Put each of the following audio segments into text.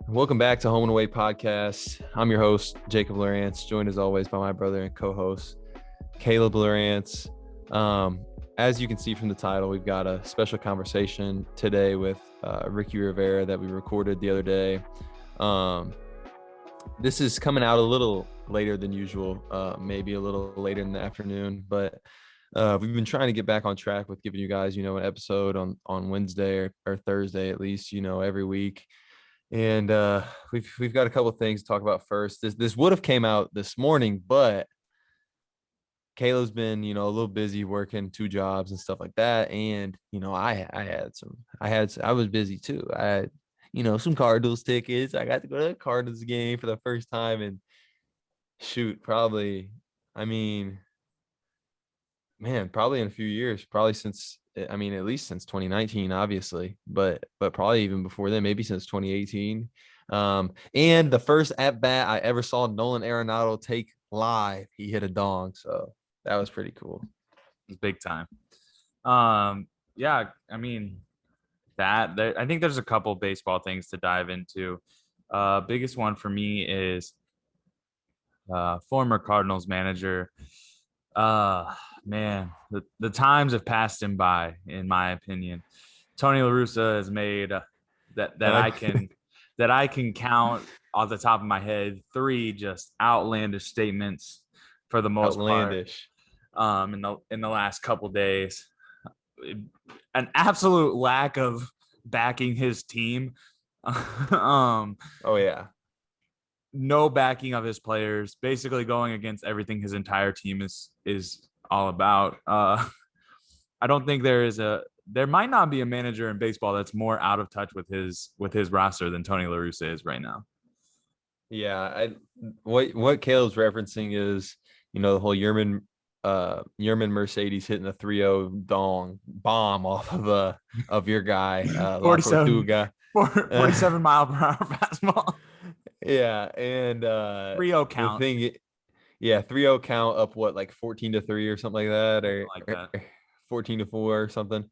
Welcome back to Home and Away Podcast. I'm your host, Jacob Lawrence, joined as always by my brother and co-host, Caleb Lawrence. As you can see from the title, we've got a special conversation today with Ricky Rivera that we recorded the other day. This is coming out a little later than usual, maybe a little later in the afternoon, but we've been trying to get back on track with giving you guys, an episode on Wednesday or Thursday, at least, every week. And we've got a couple of things to talk about first. This would have came out this morning, but Caleb's been, a little busy working 2 jobs and stuff like that. And, I was busy too. I had, some Cardinals tickets. I got to go to the Cardinals game for the first time. And probably in a few years, probably since, at least since 2019, obviously, but probably even before then, maybe since 2018. And the first at bat I ever saw Nolan Arenado take live, he hit a dong. So that was pretty cool. It was big time. I think there's a couple baseball things to dive into. Biggest one for me is former Cardinals manager. The times have passed him by, in my opinion. Tony La Russa has made that I can count off the top of my head 3 just outlandish statements for the most part. In the last couple days, an absolute lack of backing his team. No backing of his players, basically going against everything his entire team is all about. I don't think there might not be a manager in baseball that's more out of touch with his roster than Tony La Russa is right now. Yeah, what Caleb's referencing is, the whole Yermin Mercedes hitting a 3-0 bomb off of your guy, 47 mile per hour fastball. Yeah, and 3-0 count. 3-0 count up, like 14-3 or something like that, or 14-4 or something.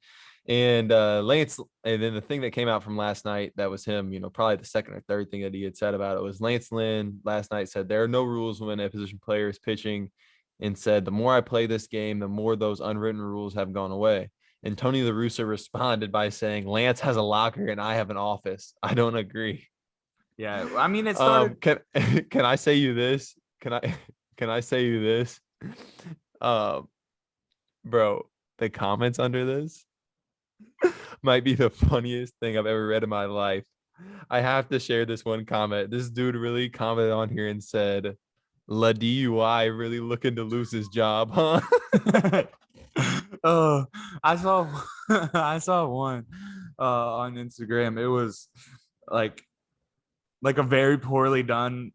And Lance, and then the thing that came out from last night, that was him, probably the second or third thing that he had said about it was Lance Lynn last night said there are no rules when a position player is pitching, and said the more I play this game, the more those unwritten rules have gone away. And Tony La Russa responded by saying, Lance has a locker and I have an office. I don't agree. Yeah, it started. Can I say you this? Can I say you this? Bro, the comments under this might be the funniest thing I've ever read in my life. I have to share this one comment. This dude really commented on here and said, La DUI really looking to lose his job, huh? Oh, I saw one on Instagram. It was like a very poorly done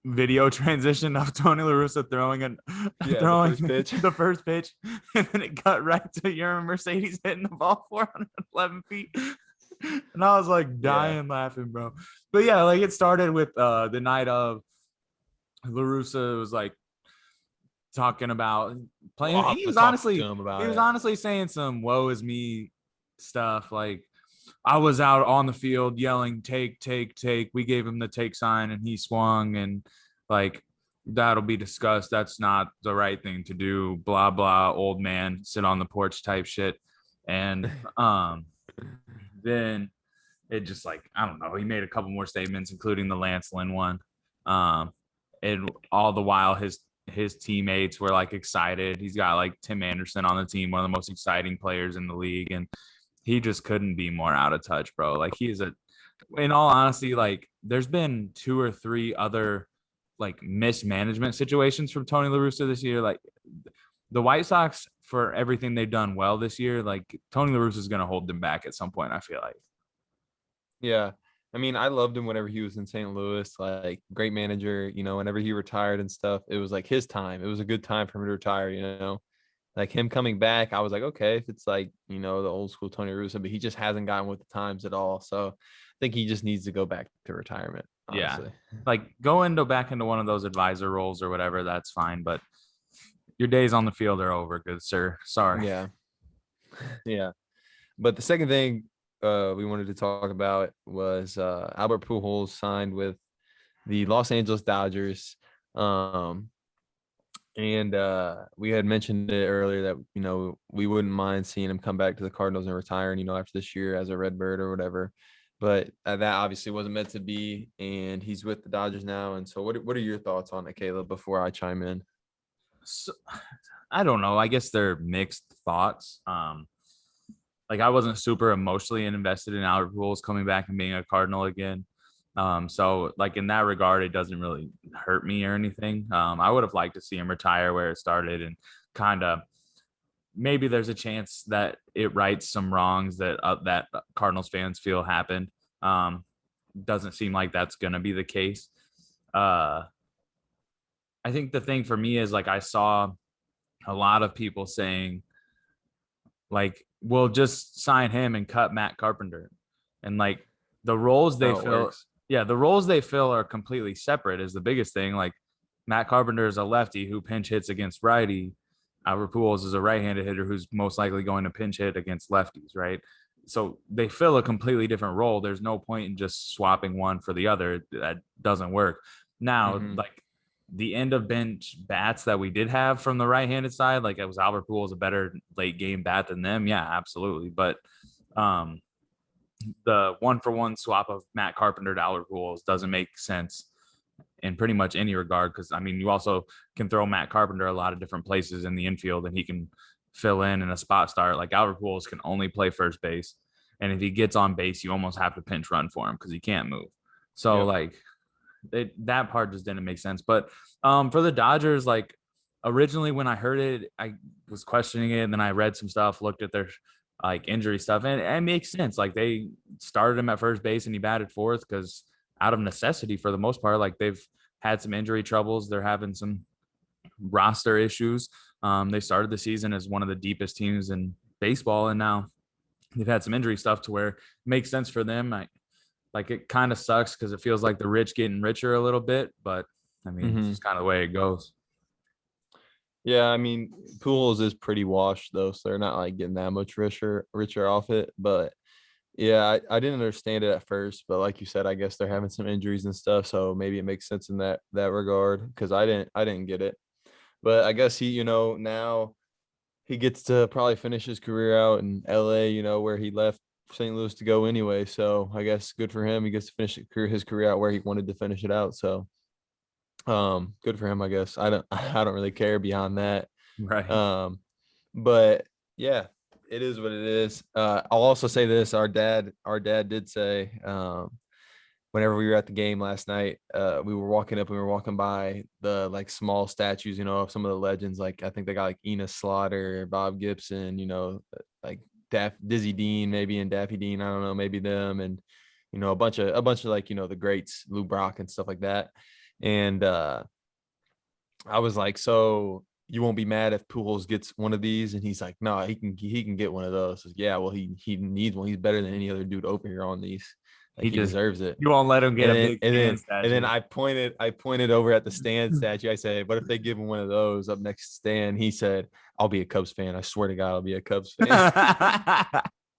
video transition of Tony La Russa throwing the first pitch, and then it got right to Yermin Mercedes hitting the ball 411 feet. And I was dying laughing, bro. But yeah, it started with the night of La Russa was talking about playing. He was honestly saying some woe is me stuff. I was out on the field yelling, take, take, take. We gave him the take sign and he swung, and that'll be discussed. That's not the right thing to do. Blah, blah, old man, sit on the porch type shit. And then it just I don't know. He made a couple more statements, including the Lance Lynn one. And all the while his teammates were excited. He's got Tim Anderson on the team, one of the most exciting players in the league. And he just couldn't be more out of touch, bro. He is in all honesty, there's been 2 or 3 other mismanagement situations from Tony La Russa this year. The White Sox, for everything they've done well this year, Tony La Russa is going to hold them back at some point, I feel like. Yeah. I loved him whenever he was in St. Louis, great manager, whenever he retired and stuff, it was his time. It was a good time for him to retire, him coming back. I was okay, if it's the old school Tony La Russa, but he just hasn't gotten with the times at all. So I think he just needs to go back to retirement. Honestly. Yeah. Go back into one of those advisor roles or whatever. That's fine. But your days on the field are over, good sir. Sorry. Yeah. Yeah. But the second thing we wanted to talk about was Albert Pujols signed with the Los Angeles Dodgers. And we had mentioned it earlier that, we wouldn't mind seeing him come back to the Cardinals and retire, and, after this year as a Redbird or whatever. But that obviously wasn't meant to be, and he's with the Dodgers now. And so what are your thoughts on it, Caleb, before I chime in? So, I don't know. I guess they're mixed thoughts. Like I wasn't super emotionally invested in Albert Pujols coming back and being a Cardinal again. So like in that regard, it doesn't really hurt me or anything. I would have liked to see him retire where it started and kind of maybe there's a chance that it rights some wrongs that that Cardinals fans feel happened. Doesn't seem like that's going to be the case. I think the thing for me is like I saw a lot of people saying like, we'll just sign him and cut Matt Carpenter. And like the roles they fill, the roles they fill are completely separate is the biggest thing. Like Matt Carpenter is a lefty who pinch hits against righty. Albert Pujols is a right-handed hitter who's most likely going to pinch hit against lefties, right? So they fill a completely different role. There's no point in just swapping one for the other. That doesn't work. Now, like the end of bench bats that we did have from the right-handed side, like it was Albert Pujols a better late game bat than them. Yeah, absolutely. But the 1-for-1 swap of Matt Carpenter to Albert Pujols doesn't make sense in pretty much any regard. Because I mean, you also can throw Matt Carpenter a lot of different places in the infield and he can fill in a spot start. Like Albert Pujols can only play first base. And if he gets on base, you almost have to pinch run for him because he can't move. So like, that part just didn't make sense. But for the Dodgers, like originally when I heard it, I was questioning it, and then I read some stuff, looked at their like injury stuff, and it makes sense. Like they started him at first base and he batted fourth because out of necessity for the most part. Like they've had some injury troubles, they're having some roster issues. They started the season as one of the deepest teams in baseball, and now they've had some injury stuff to where it makes sense for them. Like it kind of sucks because it feels like the rich getting richer a little bit, but I mean, it's just kind of the way it goes. Yeah, I mean, Pujols is pretty washed though, so they're not like getting that much richer off it. But yeah, I didn't understand it at first, but like you said, I guess they're having some injuries and stuff, so maybe it makes sense in that regard because I didn't get it. But I guess he, now he gets to probably finish his career out in LA, where he left St. Louis to go anyway. So I guess good for him. He gets to finish his career out where he wanted to finish it out. So good for him, I guess. I don't really care beyond that. Right. But yeah, it is what it is. I'll also say this. Our dad did say, whenever we were at the game last night, we were walking by the like small statues, of some of the legends. Like I think they got like Enos Slaughter, Bob Gibson, like Dizzy Dean, maybe, and Daffy Dean. I don't know, maybe them, and a bunch of like the greats, Lou Brock and stuff like that. And I was like, so you won't be mad if Pujols gets one of these? And he's like, no, he can get one of those. So, yeah, well, he needs one. He's better than any other dude over here on these. Like he deserves it. You won't let him get a big stand statue. And then I pointed over at the stand statue. I said, what if they give him one of those up next to stand? He said, I'll be a Cubs fan. I swear to God, I'll be a Cubs fan.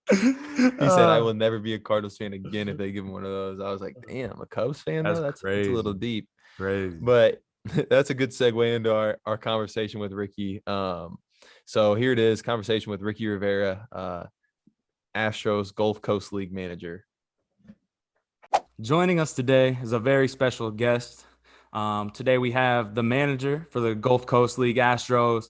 He said, I will never be a Cardinals fan again if they give him one of those. I was like, damn, a Cubs fan, though? That's a little deep. Crazy. But that's a good segue into our conversation with Ricky. So here it is, conversation with Ricky Rivera, Astros Gulf Coast League manager. Joining us today is a very special guest. Today we have the manager for the Gulf Coast League Astros,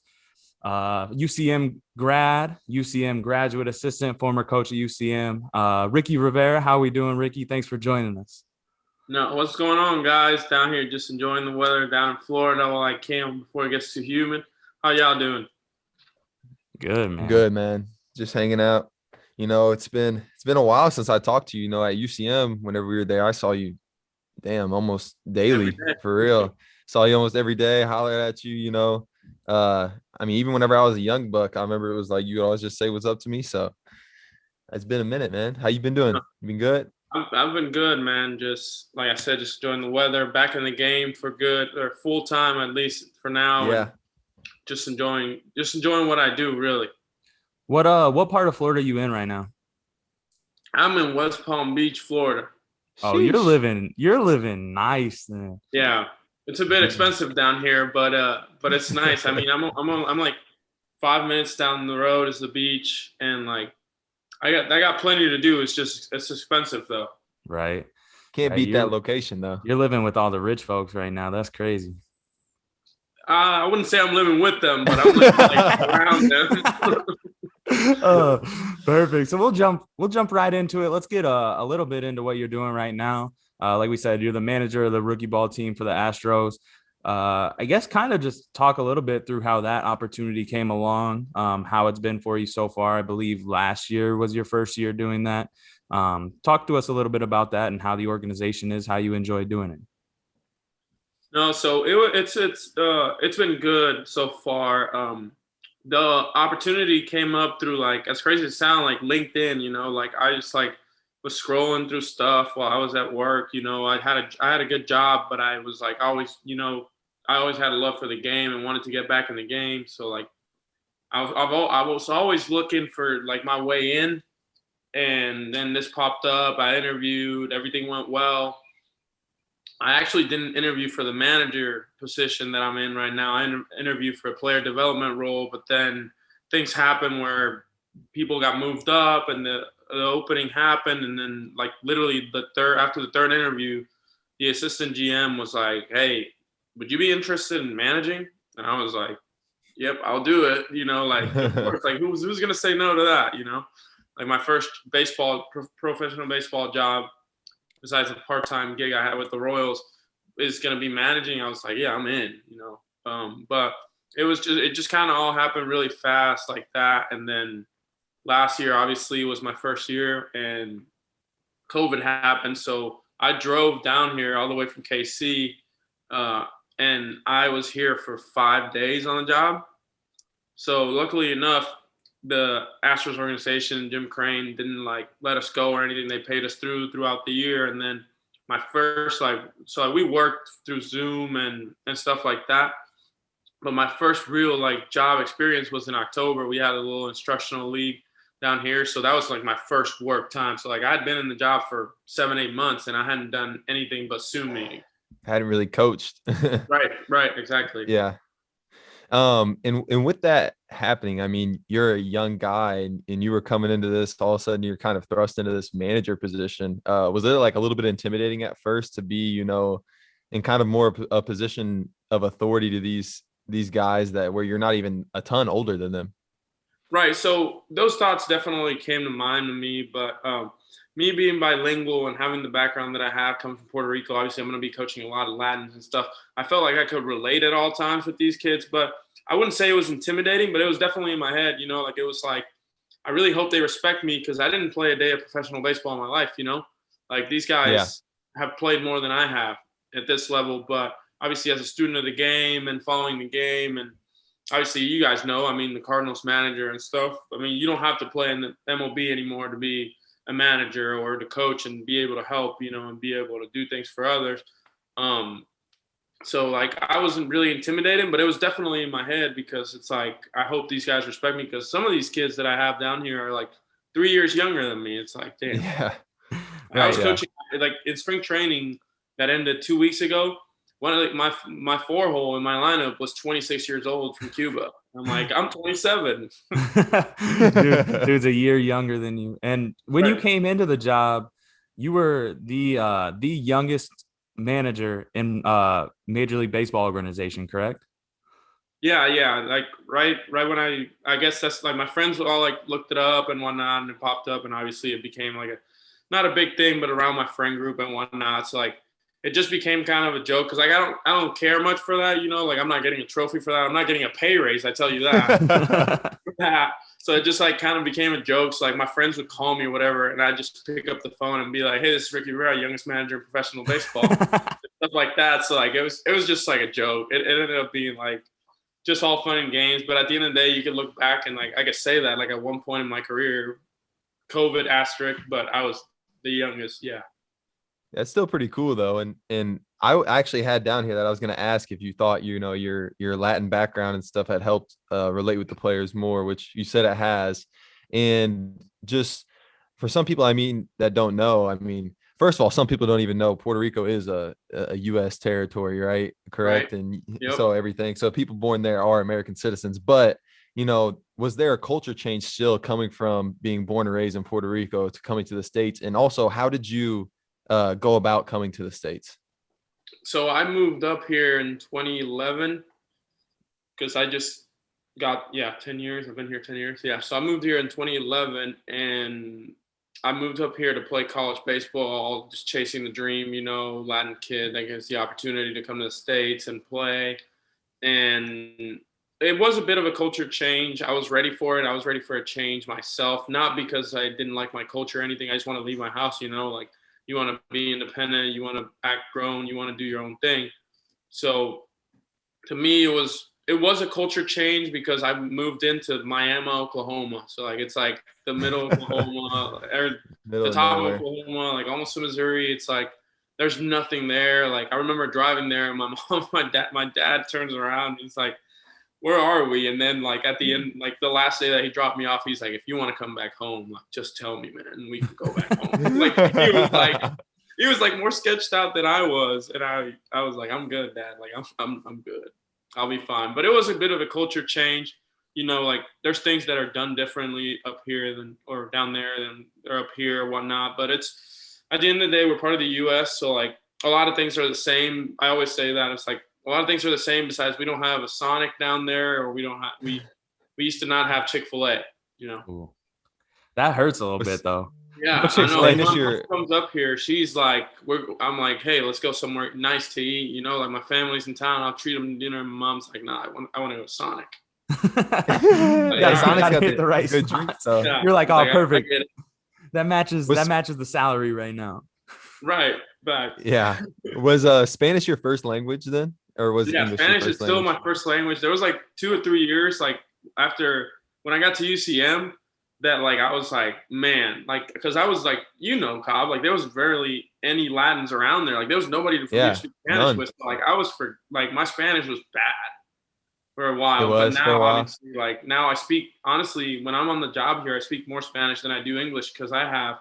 UCM grad, UCM graduate assistant, former coach at UCM, Ricky Rivera. How are we doing, Ricky? Thanks for joining us. No, what's going on, guys? Down here just enjoying the weather down in Florida while I can before it gets too humid. How y'all doing? Good, man. Good, man. Just hanging out. It's been a while since I talked to you, at UCM. Whenever we were there, I saw you, almost daily, for real. Saw you almost every day, hollered at you, I mean, even whenever I was a young buck, I remember it was like you would always just say what's up to me. So it's been a minute, man. How you been doing? You been good? I've been good, man. Just like I said, just enjoying the weather, back in the game for good or full time, at least for now. Yeah. And just enjoying what I do, really. What part of Florida are you in right now? I'm in West Palm Beach, Florida. Oh, you're living nice then. Yeah, it's a bit expensive down here, but it's nice. I mean, I'm like 5 minutes down the road is the beach, and like I got plenty to do. It's expensive though. Right. Can't beat that location though. You're living with all the rich folks right now. That's crazy. I wouldn't say I'm living with them, but I'm living like around them. Perfect. So we'll jump right into it. Let's get a little bit into what you're doing right now. Like we said, you're the manager of the rookie ball team for the Astros. I guess kind of just talk a little bit through how that opportunity came along, how it's been for you so far. I believe last year was your first year doing that. Talk to us a little bit about that and how the organization is, how you enjoy doing it. No, so it's been good so far. The opportunity came up through, like, as crazy as it sounds, like LinkedIn. Like I just like was scrolling through stuff while I was at work. I had a good job, but I was like always, I always had a love for the game and wanted to get back in the game. So like I was always looking for like my way in, and then this popped up. I interviewed, everything went well. I actually didn't interview for the manager position that I'm in right now. I interviewed for a player development role, but then things happened where people got moved up and the opening happened. And then like literally after the third interview, the assistant GM was like, "Hey, would you be interested in managing?" And I was like, "Yep, I'll do it." Like, of course, like who's going to say no to that? Like my first professional baseball job, besides a part-time gig I had with the Royals, is going to be managing. I was like, yeah, I'm in, but it just kind of all happened really fast like that. And then last year, obviously, was my first year and COVID happened. So I drove down here all the way from KC, and I was here for 5 days on the job. So luckily enough, the Astros organization, Jim Crane, didn't like let us go or anything. They paid us throughout the year. And then my first, we worked through Zoom and stuff like that. But my first real like job experience was in October. We had a little instructional league down here. So that was like my first work time. So like I'd been in the job for 7-8 months and I hadn't done anything but Zoom meetings. Hadn't really coached. Right, exactly. Yeah. And with that happening, I mean, you're a young guy and you were coming into this, all of a sudden you're kind of thrust into this manager position. Was it like a little bit intimidating at first to be, in kind of more a position of authority to these guys where you're not even a ton older than them? Right. So those thoughts definitely came to mind to me, but me being bilingual and having the background that I have coming from Puerto Rico, obviously I'm going to be coaching a lot of Latins and stuff. I felt like I could relate at all times with these kids, but I wouldn't say it was intimidating, but it was definitely in my head, like it was like, I really hope they respect me because I didn't play a day of professional baseball in my life, like these guys have played more than I have at this level, but obviously as a student of the game and following the game, and obviously you guys know, I mean, the Cardinals manager and stuff, I mean, you don't have to play in the MLB anymore to be a manager or to coach and be able to help, and be able to do things for others. So like I wasn't really intimidated, but it was definitely in my head because it's like, I hope these guys respect me because some of these kids that I have down here are like 3 years younger than me. It's like, damn. Yeah. I was coaching like in spring training that ended 2 weeks ago. One of my 4-hole in my lineup was 26 years old from Cuba. I'm like, I'm 27. Dude's a year younger than you. And when you came into the job, you were the youngest manager in Major League Baseball organization, correct? Yeah. Like right when I guess that's like my friends all like looked it up and whatnot, and it popped up, and obviously it became like not a big thing, but around my friend group and whatnot. So like it just became kind of a joke because like I don't care much for that, like I'm not getting a trophy for that. I'm not getting a pay raise, I tell you that. So it just like kind of became a joke. So like my friends would call me or whatever, and I'd just pick up the phone and be like, "Hey, this is Ricky Rivera, youngest manager in professional baseball." Stuff like that. So like it was just like a joke. It ended up being like just all fun and games. But at the end of the day, you could look back and like I could say that like at one point in my career, COVID asterisk, but I was the youngest. Yeah. That's still pretty cool though. And I actually had down here that I was going to ask if you thought, your Latin background and stuff had helped relate with the players more, which you said it has. And just for some people, I mean, that don't know, I mean, first of all, some people don't even know Puerto Rico is a U.S. territory, right? Right. Correct. And Yep. so everything. So people born there are American citizens. But, was there a culture change still coming from being born and raised in Puerto Rico to coming to the States? And also, how did you go about coming to the States? So I moved up here in 2011 because I just got 10 years. I've been here 10 years. Yeah. So I moved here in 2011 and I moved up here to play college baseball, just chasing the dream, Latin kid that gets the opportunity to come to the States and play. And it was a bit of a culture change. I was ready for it. I was ready for a change myself, not because I didn't like my culture or anything. I just want to leave my house, like you want to be independent, you want to act grown, you want to do your own thing. So to me, it was a culture change because I moved into Miami, Oklahoma. So like it's like the middle of Oklahoma, or Middle the of top of nowhere. Oklahoma, like almost to Missouri. It's like there's nothing there. Like I remember driving there, and my dad turns around and he's like, "Where are we?" And then like at the end, like the last day that he dropped me off, he's like, "If you want to come back home, like just tell me, man, and we can go back home." Like he was like more sketched out than I was, and I was like, "I'm good, Dad. Like I'm good. I'll be fine." But it was a bit of a culture change. Like there's things that are done differently up here than or down there than or up here or whatnot. But it's at the end of the day, we're part of the U.S., so like a lot of things are the same. I always say that it's like a lot of things are the same. Besides, we don't have a Sonic down there, or we don't have we used to not have Chick-fil-A. Ooh. That hurts a little bit though. Yeah, What's I know. explain When us my mom your comes up here, she's like, I'm like, hey, let's go somewhere nice to eat. Like my family's in town. I'll treat them to dinner. And my mom's like, nah, I want to go to Sonic. Like, yeah, all right. Sonic's got hit the right good spot. drinks though. Yeah, You're like, oh, like, perfect. I get it. That matches the salary right now. Right, back. Yeah. Was Spanish your first language then? Or was Yeah, English your Spanish is first still language? my first language. There was like 2 or 3 years, like after when I got to UCM, that like I was like, man, like because I was like, Cobb, like there was barely any Latins around there. Like there was nobody for me to Yeah, speak Spanish none. with. So, like I was like my Spanish was bad for a It while, but was for a now while. obviously like now I speak honestly when I'm on the job here, I speak more Spanish than I do English because I have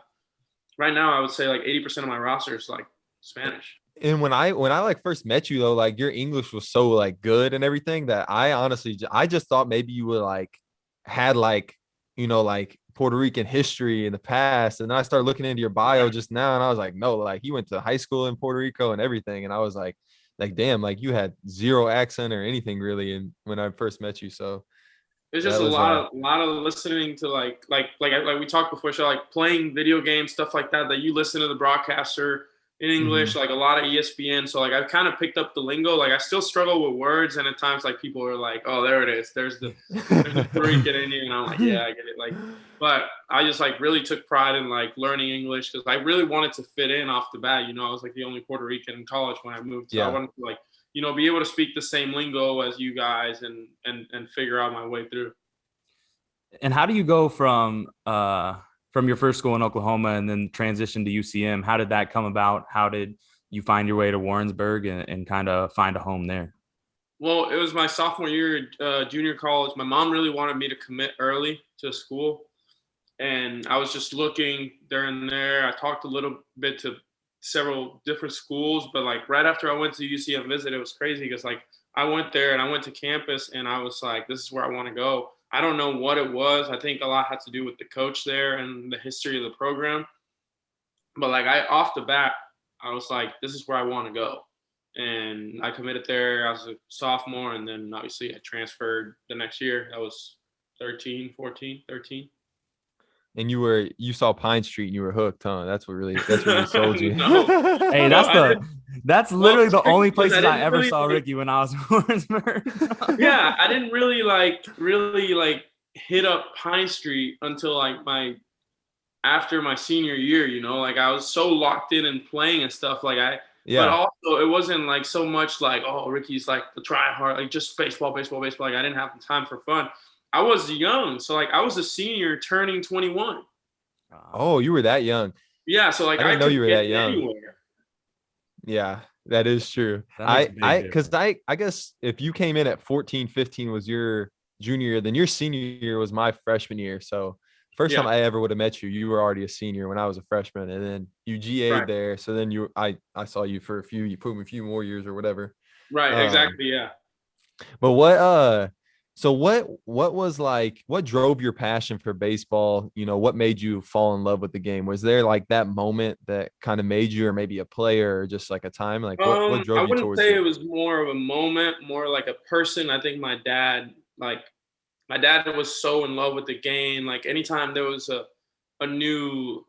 right now I would say like 80% of my roster is like Spanish. And when I like first met you though, like your English was so like good and everything that I honestly I just thought maybe you would like had like like Puerto Rican history in the past. And then I started looking into your bio just now and I was like, no, like he went to high school in Puerto Rico and everything. And I was like damn, like you had zero accent or anything really. And when I first met you, so It's just that a was lot of listening to like we talked before, so like playing video games, stuff like that you listen to the broadcaster in English, like a lot of ESPN. So like I've kind of picked up the lingo. Like I still struggle with words, and at times like people are like, "Oh, there it is. There's the Puerto Rican in you," and I'm like, "Yeah, I get it." Like, but I just like really took pride in like learning English because I really wanted to fit in off the bat. I was like the only Puerto Rican in college when I moved, so I yeah. wanted to like be able to speak the same lingo as you guys and figure out my way through. And how do you go from your first school in Oklahoma and then transition to UCM? How did that come about? How did you find your way to Warrensburg and kind of find a home there? Well, it was my sophomore year, junior college. My mom really wanted me to commit early to school. And I was just looking during there. I talked a little bit to several different schools, but like right after I went to UCM visit, it was crazy because like I went there and I went to campus and I was like, this is where I want to go. I don't know what it was. I think a lot had to do with the coach there and the history of the program. But like off the bat, I was like, this is where I want to go. And I committed there as a sophomore. And then obviously I transferred the next year. That was 13. And you saw Pine Street and you were hooked, huh? That's what really sold you. No, Hey, no, that's literally the only because places I ever really, saw Ricky when I was in Warrensburg. Yeah, I didn't really like hit up Pine Street until like after my senior year, like I was so locked in and playing and stuff like but also it wasn't like so much like, oh, Ricky's like the try hard, like just baseball. Like I didn't have the time for fun. I was young. So like I was a senior turning 21. Oh, you were that young. Yeah. So like I didn't know could you were get that young. anywhere. Yeah, that is true. That makes a big because I guess if you came in at 14, 15 was your junior year, then your senior year was my freshman year. So first time I ever would have met you, you were already a senior when I was a freshman, and then you GA'd there. So then I saw you for you put me a few more years or whatever. Right. Exactly. Yeah. But so what was like, what drove your passion for baseball? You know, what made you fall in love with the game? Was there like that moment that kind of made you, or maybe a player, or just like a time? Like what I drove you wouldn't towards say it? it was more of a moment, more like a person. I think my dad was so in love with the game. Like anytime there was a new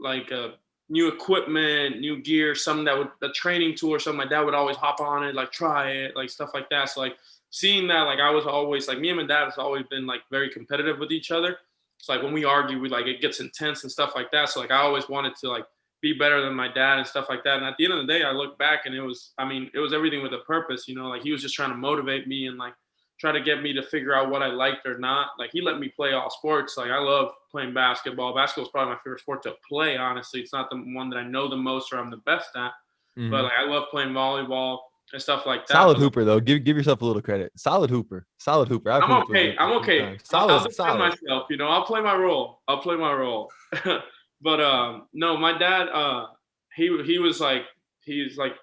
new equipment, new gear, something that would a training tool or something, my dad would always hop on it, like try it, like stuff like that. So like seeing that, like I was always like me and my dad has always been like very competitive with each other. So like when we argue, we like it gets intense and stuff like that. So like I always wanted to like be better than my dad and stuff like that. And at the end of the day, I look back and it was everything with a purpose, you know, like he was just trying to motivate me and like try to get me to figure out what I liked or not. Like he let me play all sports. Like I love playing basketball. Basketball is probably my favorite sport to play. Honestly, it's not the one that I know the most or I'm the best at, but like I love playing volleyball and stuff like that. Solid hooper though. Give yourself a little credit. Solid hooper. I'm okay. I'm okay. I'll defend myself. You know, I'll play my role. But no, my dad. He was like he's like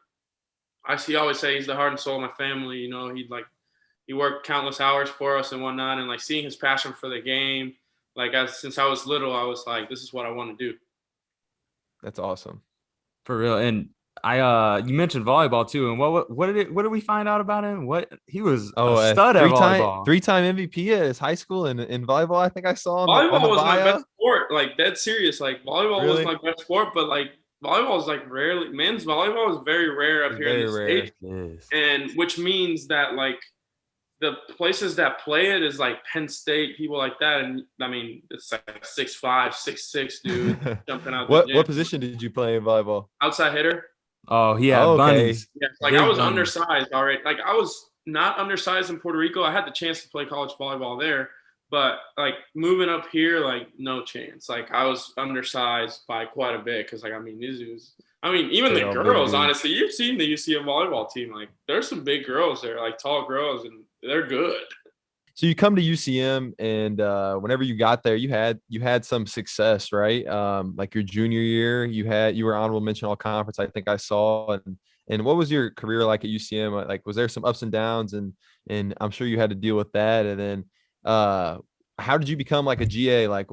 he always say he's the heart and soul of my family. You know, he worked countless hours for us and whatnot, and like seeing his passion for the game, like since I was little, I was like, this is what I want to do. That's awesome. For real. And you mentioned volleyball too. And what did we find out about him? What he was a stud at volleyball. Three-time MVP at his high school in volleyball. I think I saw volleyball was my best sport. Like dead serious. Like volleyball was my best sport, but like volleyball is like men's volleyball is very rare up here in the States. And which means that like the places that play it is like Penn State, people like that. And I mean, it's like 6'5", 6'6", dude jumping out. What position did you play in volleyball? Outside hitter. Oh, he had bunnies. Yeah, like I was undersized already. Like I was not undersized in Puerto Rico. I had the chance to play college volleyball there, but like moving up here, like no chance. Like I was undersized by quite a bit because like I mean these dudes. I mean even the girls. Honestly, you've seen the UCM volleyball team. Like there's some big girls there, like tall girls, and they're good. So you come to UCM, and whenever you got there, you had some success, right? Like your junior year, you were honorable mention all conference. I think I saw. And what was your career like at UCM? Like, was there some ups and downs? And I'm sure you had to deal with that. And then, how did you become like a GA? Like,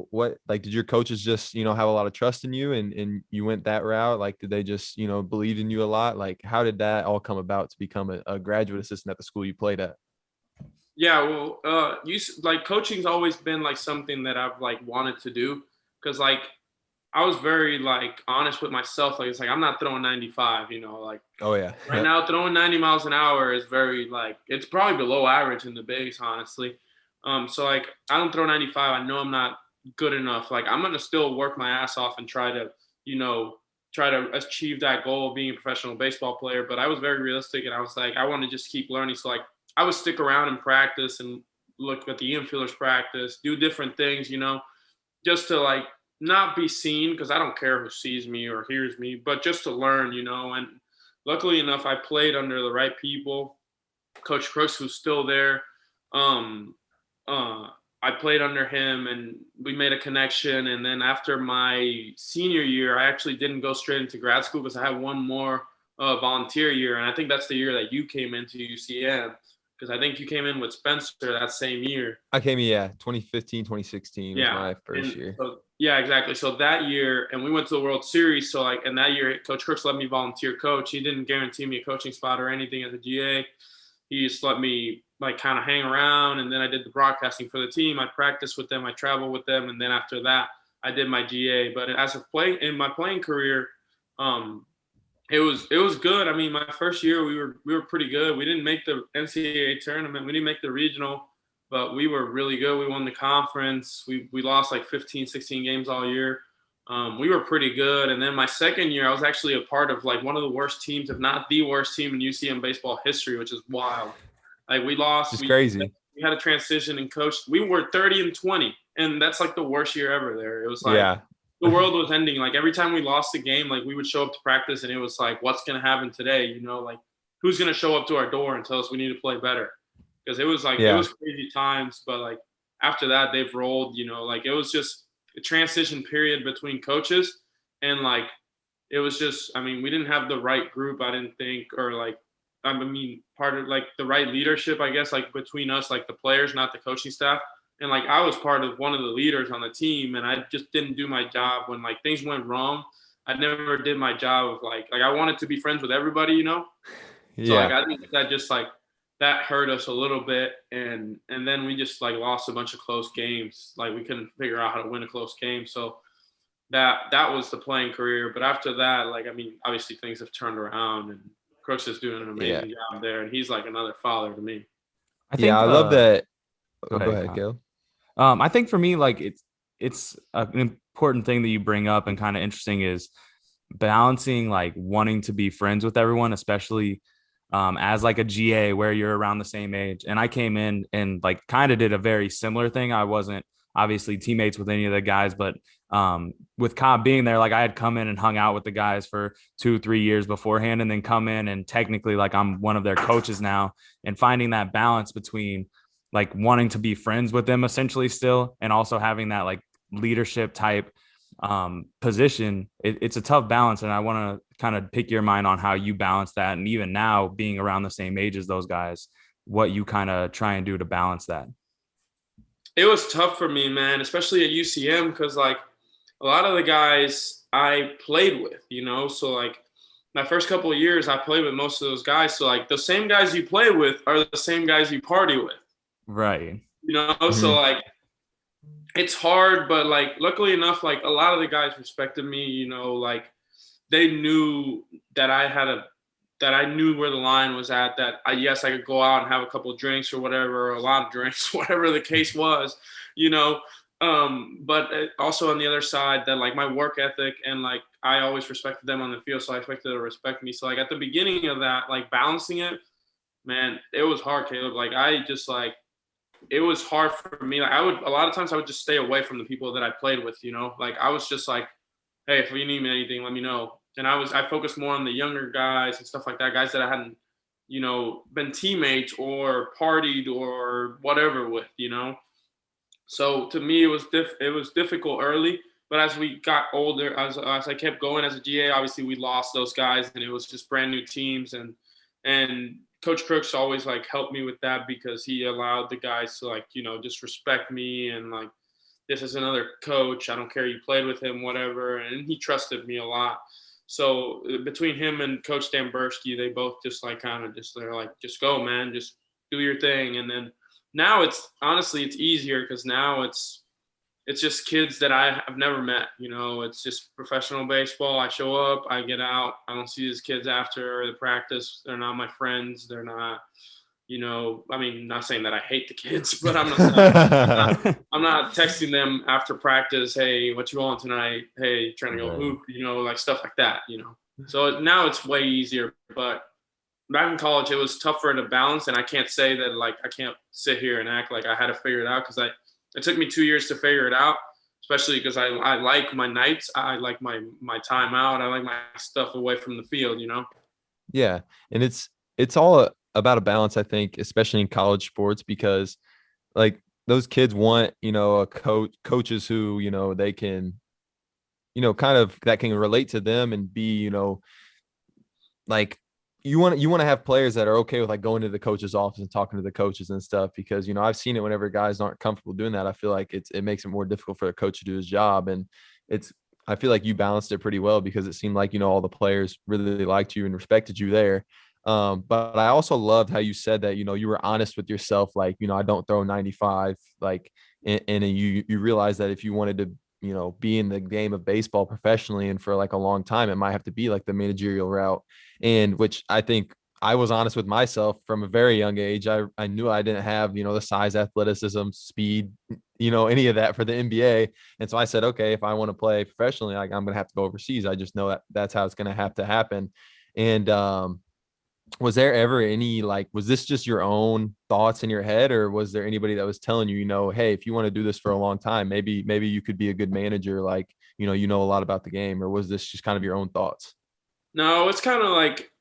did your coaches just have a lot of trust in you, and you went that route? Like, did they just believe in you a lot? Like, how did that all come about to become a graduate assistant at the school you played at? Yeah, well, like coaching's always been like something that I've like wanted to do because like I was very like honest with myself. Like it's like I'm not throwing 95, like oh yeah. Right now throwing 90 miles an hour is very like it's probably below average in the bigs, honestly. So like I don't throw 95. I know I'm not good enough. Like I'm gonna still work my ass off and try to achieve that goal of being a professional baseball player. But I was very realistic, and I was like I want to just keep learning. So like I would stick around and practice and look at the infielders practice, do different things, just to like not be seen because I don't care who sees me or hears me, but just to learn, And luckily enough, I played under the right people. Coach Crooks, who's still there, I played under him and we made a connection. And then after my senior year, I actually didn't go straight into grad school because I had one more volunteer year. And I think that's the year that you came into UCM. Because I think you came in with Spencer that same year. I came in, 2015, 2016 was my first year. So, yeah, exactly. So that year, and we went to the World Series. So and that year, Coach Crooks let me volunteer coach. He didn't guarantee me a coaching spot or anything as a GA. He just let me like kind of hang around. And then I did the broadcasting for the team. I practiced with them. I traveled with them. And then after that, I did my GA. But as a in my playing career, it was good. I mean, my first year we were pretty good. We didn't make the NCAA tournament. We didn't make the regional, but we were really good. We won the conference. We lost like 15, 16 games all year. We were pretty good. And then my second year, I was actually a part of like one of the worst teams, if not the worst team in UCM baseball history, which is wild. Like we lost. It's crazy. We had a transition and coach. We were 30-20, and that's like the worst year ever there. It was like the world was ending. Like every time we lost a game, like we would show up to practice and it was like, what's going to happen today? Like who's going to show up to our door and tell us we need to play better? Because it was like, it was crazy times. But like after that, they've rolled, like it's the transition period between coaches, and like it was just, I mean, we didn't have the right group, I didn't think, or like, I mean, part of like the right leadership, I guess, like between us, like the players, not the coaching staff. And like I was part of one of the leaders on the team, and I just didn't do my job when like things went wrong. I never did my job of like I wanted to be friends with everybody, you know. So like I think that just like that hurt us a little bit, and then we just like lost a bunch of close games. Like we couldn't figure out how to win a close game. So that was the playing career. But after that, like I mean, obviously things have turned around, and Crooks is doing an amazing job there, and he's like another father to me. I think I love that. Go ahead, Caleb. I think for me, like it's an important thing that you bring up and kind of interesting is balancing like wanting to be friends with everyone, especially as like a GA where you're around the same age. And I came in and like kind of did a very similar thing. I wasn't obviously teammates with any of the guys, but with Cobb being there, like I had come in and hung out with the guys for 2-3 years beforehand, and then come in and technically like I'm one of their coaches now, and finding that balance between like wanting to be friends with them essentially still, and also having that like leadership type position. It's a tough balance. And I want to kind of pick your mind on how you balance that. And even now being around the same age as those guys, what you kind of try and do to balance that. It was tough for me, man, especially at UCM, because like a lot of the guys I played with, you know, so like my first couple of years I played with most of those guys. So like the same guys you play with are the same guys you party with. Right. You know, so like it's hard, but like luckily enough, like a lot of the guys respected me, you know, like they knew that I knew where the line was at, that yes, I could go out and have a couple of drinks or whatever, or a lot of drinks, whatever the case was, you know. But also on the other side that like my work ethic, and like I always respected them on the field, so I expected them to respect me. So like at the beginning of that, like balancing it, man, it was hard, Caleb. Like I just like, it was hard for me. Like a lot of times I would just stay away from the people that I played with, you know, like I was just like, hey, if you need me anything, let me know. And I focused more on the younger guys and stuff like that, guys that I hadn't, you know, been teammates or partied or whatever with, you know. So to me, it was difficult early, but as we got older, as I kept going as a GA, obviously we lost those guys, and it was just brand new teams, and Coach Crooks always like helped me with that, because he allowed the guys to like, you know, just respect me, and like, this is another coach. I don't care, you played with him, whatever. And he trusted me a lot. So between him and Coach Damberski, they both just like kind of just, they're like, just go, man, just do your thing. And then now it's honestly, it's easier, because now it's just kids that I have never met, you know. It's just professional baseball. I show up, I get out, I don't see these kids after the practice. They're not my friends. They're not, you know, I mean, not saying that I hate the kids, but I'm not texting them after practice, hey, what you on tonight? Hey, trying to go hoop, you know, like stuff like that, you know. So now it's way easier, but back in college, it was tougher to balance. And I can't say that, like, I can't sit here and act like I had to figure it out, because it took me 2 years to figure it out, especially because I like my nights. I like my time out. I like my stuff away from the field, you know? Yeah. And it's all about a balance, I think, especially in college sports, because like those kids want, you know, coaches who, you know, they can, you know, kind of that can relate to them and be, you know, like you want to have players that are okay with like going to the coach's office and talking to the coaches and stuff, because, you know, I've seen it whenever guys aren't comfortable doing that. I feel like it makes it more difficult for a coach to do his job. And I feel like you balanced it pretty well, because it seemed like, you know, all the players really liked you and respected you there. But I also loved how you said that, you know, you were honest with yourself. Like, you know, I don't throw 95, like, and you realize that if you wanted to, you know, be in the game of baseball professionally and for like a long time, it might have to be like the managerial route. And which I think I was honest with myself from a very young age. I knew I didn't have, you know, the size, athleticism, speed, you know, any of that for the NBA. And so I said, okay, if I want to play professionally, like, I'm going to have to go overseas. I just know that that's how it's going to have to happen. And, was there ever any, like, was this just your own thoughts in your head, or was there anybody that was telling you, you know, hey, if you want to do this for a long time, maybe you could be a good manager, like, you know a lot about the game? Or was this just kind of your own thoughts? No, it's kind of like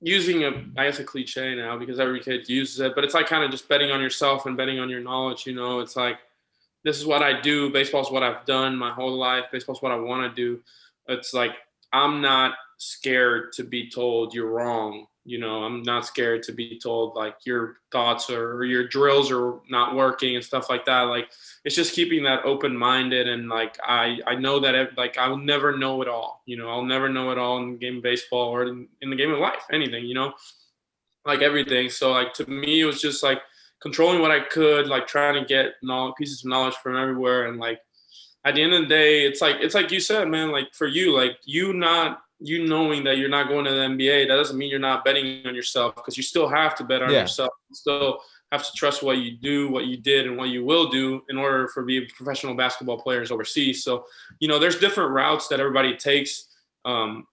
using I guess a cliche now, because every kid uses it, but it's like kind of just betting on yourself and betting on your knowledge. You know, it's like this is what I do. Baseball is what I've done my whole life. Baseball is what I want to do. It's like I'm not scared to be told you're wrong. I'm not scared to be told like your thoughts or your drills are not working and stuff like that. Like it's just keeping that open-minded, and like I know that like I'll never know it all. I'll never know it all in the game of baseball or in the game of life, anything. Like everything. So like to me, it was just like controlling what I could, like trying to get pieces of knowledge from everywhere, and like at the end of the day, it's like you said, man. Like for you, like you knowing that you're not going to the NBA, that doesn't mean you're not betting on yourself, because you still have to bet on yourself. You still have to trust what you do, what you did, and what you will do in order for be professional basketball players overseas. So, there's different routes that everybody takes.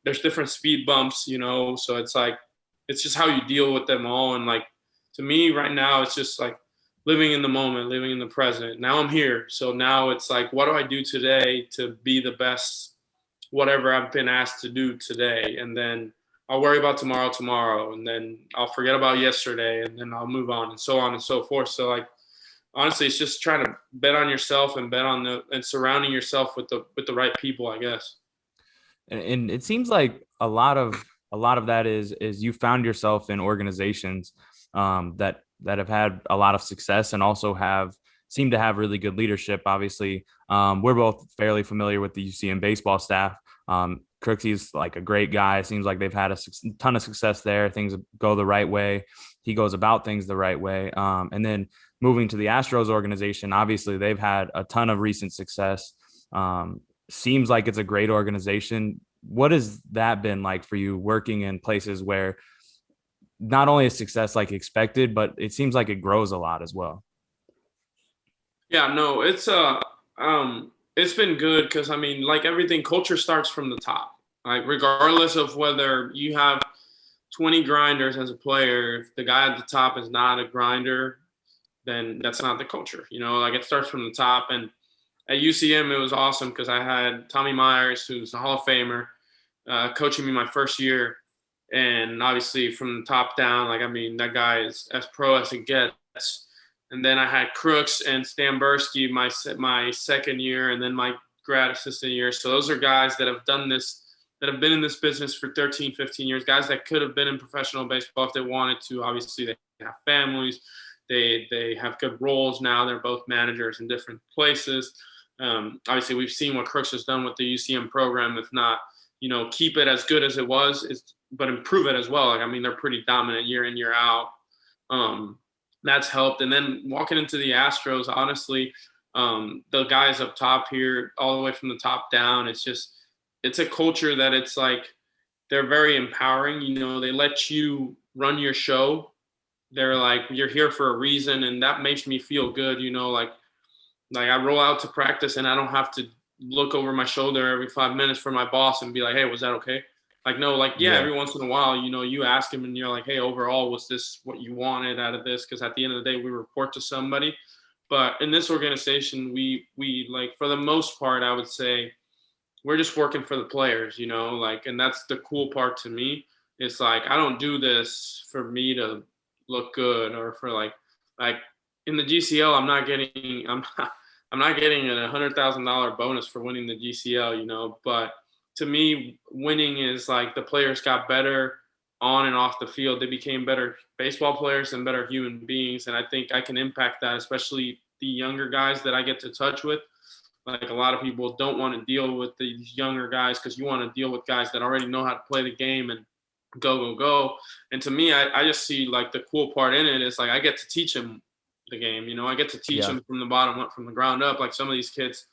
There's different speed bumps, so it's like, it's just how you deal with them all. And like, to me right now, it's just like living in the moment, living in the present. Now I'm here. So now it's like, what do I do today to be the best, whatever I've been asked to do today? And then I'll worry about tomorrow. And then I'll forget about yesterday, and then I'll move on and so forth. So like, honestly, it's just trying to bet on yourself and and surrounding yourself with the right people, I guess. And it seems like a lot of that is you found yourself in organizations that have had a lot of success and also seem to have really good leadership. Obviously, we're both fairly familiar with the UCM baseball staff. Crooksey's like a great guy. It seems like they've had a ton of success there. Things go the right way. He goes about things the right way. And then moving to the Astros organization, obviously they've had a ton of recent success. Seems like it's a great organization. What has that been like for you, working in places where not only is success like expected, but it seems like it grows a lot as well? Yeah, no, it's been good, because I mean, like everything, culture starts from the top. Like regardless of whether you have 20 grinders as a player, if the guy at the top is not a grinder, then that's not the culture. Like it starts from the top. And at UCM, it was awesome because I had Tommy Myers, who's a Hall of Famer, coaching me my first year. And obviously from the top down, like, I mean, that guy is as pro as it gets. And then I had Crooks and Stan Bursky my second year, and then my grad assistant year. So those are guys that have done this, that have been in this business for 13, 15 years, guys that could have been in professional baseball if they wanted to. Obviously, they have families. They have good roles now. They're both managers in different places. Obviously, we've seen what Crooks has done with the UCM program. If not, keep it as good as it was, but improve it as well. Like, I mean, they're pretty dominant year in, year out. That's helped. And then walking into the Astros, honestly, the guys up top here, all the way from the top down, it's a culture that it's like, they're very empowering. They let you run your show. They're like, you're here for a reason. And that makes me feel good. Like I roll out to practice and I don't have to look over my shoulder every 5 minutes for my boss and be like, hey, was that okay? Like, no, like, yeah, every once in a while, you ask him and you're like, hey, overall, was this what you wanted out of this? Because at the end of the day, we report to somebody. But in this organization, we like, for the most part, I would say we're just working for the players, like, and that's the cool part to me. It's like, I don't do this for me to look good or for like in the GCL, I'm not getting a $100,000 bonus for winning the GCL, but to me, winning is like the players got better on and off the field. They became better baseball players and better human beings. And I think I can impact that, especially the younger guys that I get to touch with. Like, a lot of people don't want to deal with these younger guys because you want to deal with guys that already know how to play the game and go. And to me, I just see like the cool part in it is like, I get to teach them the game. I get to teach them from the bottom up, from the ground up. Like, some of these kids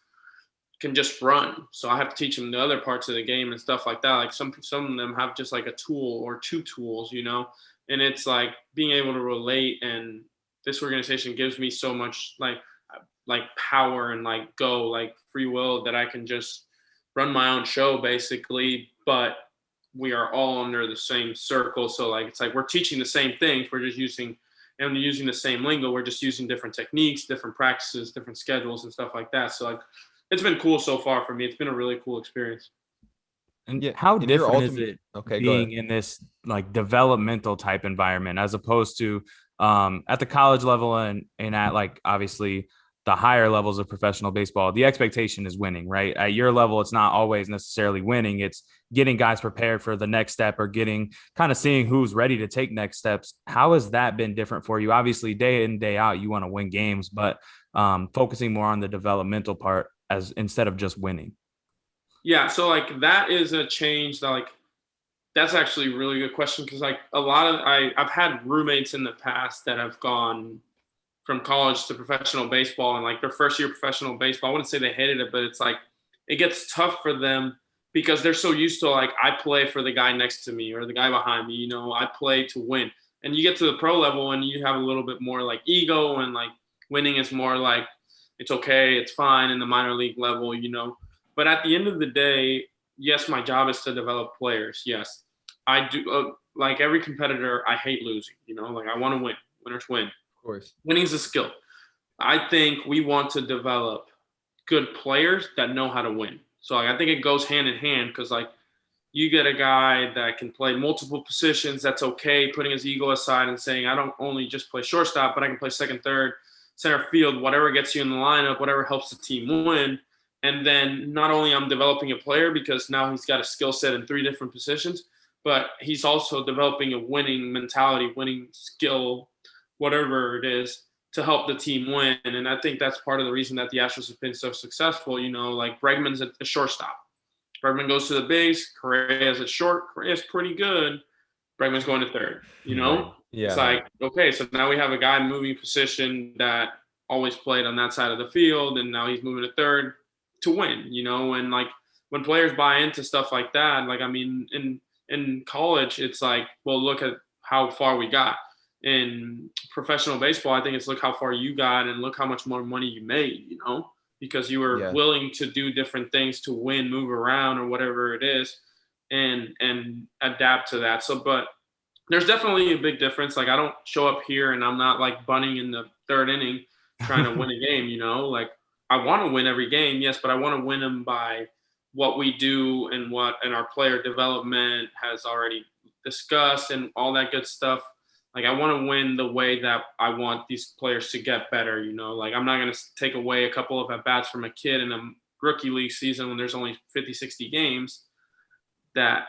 can just run, so I have to teach them the other parts of the game and stuff like that. Like some of them have just like a tool or two tools, and it's like being able to relate. And this organization gives me so much like power and like free will that I can just run my own show basically, but we are all under the same circle. So like, it's like we're teaching the same things, we're just using the same lingo, we're just using different techniques, different practices, different schedules and stuff like that. So like, it's been cool so far for me. It's been a really cool experience. And how different is it being in this like developmental type environment as opposed to at the college level and at like obviously the higher levels of professional baseball, the expectation is winning, right? At your level, it's not always necessarily winning. It's getting guys prepared for the next step or getting kind of seeing who's ready to take next steps. How has that been different for you? Obviously, day in, day out, you want to win games, but focusing more on the developmental part as instead of just winning. Yeah, so like that is a change that like that's actually a really good question because like a lot of I've had roommates in the past that have gone from college to professional baseball and like their first year of professional baseball. I wouldn't say they hated it, but it's like it gets tough for them because they're so used to like I play for the guy next to me or the guy behind me, I play to win. And you get to the pro level and you have a little bit more like ego and like winning is more like it's okay, it's fine in the minor league level. But at the end of the day, yes, my job is to develop players. Yes, I do. Like every competitor, I hate losing. Like I want to win. Winners win. Of course. Winning is a skill. I think we want to develop good players that know how to win. So like, I think it goes hand in hand because like you get a guy that can play multiple positions. That's okay. Putting his ego aside and saying, I don't only just play shortstop, but I can play second, third, center field, whatever gets you in the lineup, whatever helps the team win. And then not only I'm developing a player because now he's got a skill set in 3 different positions, but he's also developing a winning mentality, winning skill, whatever it is, to help the team win. And I think that's part of the reason that the Astros have been so successful. Like Bregman's a shortstop. Bregman goes to the base. Correa's at short. Correa's pretty good. Bregman's going to third. Right. Yeah. It's like, okay, so now we have a guy moving position that always played on that side of the field, and now he's moving to third to win, and like when players buy into stuff like that, like, I mean, in college, it's like, well, look at how far we got. In professional baseball, I think it's look how far you got and look how much more money you made, because you were willing to do different things to win, move around or whatever it is and adapt to that. So, but there's definitely a big difference. Like I don't show up here and I'm not like bunting in the 3rd inning trying to win a game, like I want to win every game, yes, but I want to win them by what we do and our player development has already discussed and all that good stuff. Like I want to win the way that I want these players to get better, like I'm not going to take away a couple of at-bats from a kid in a rookie league season when there's only 50, 60 games that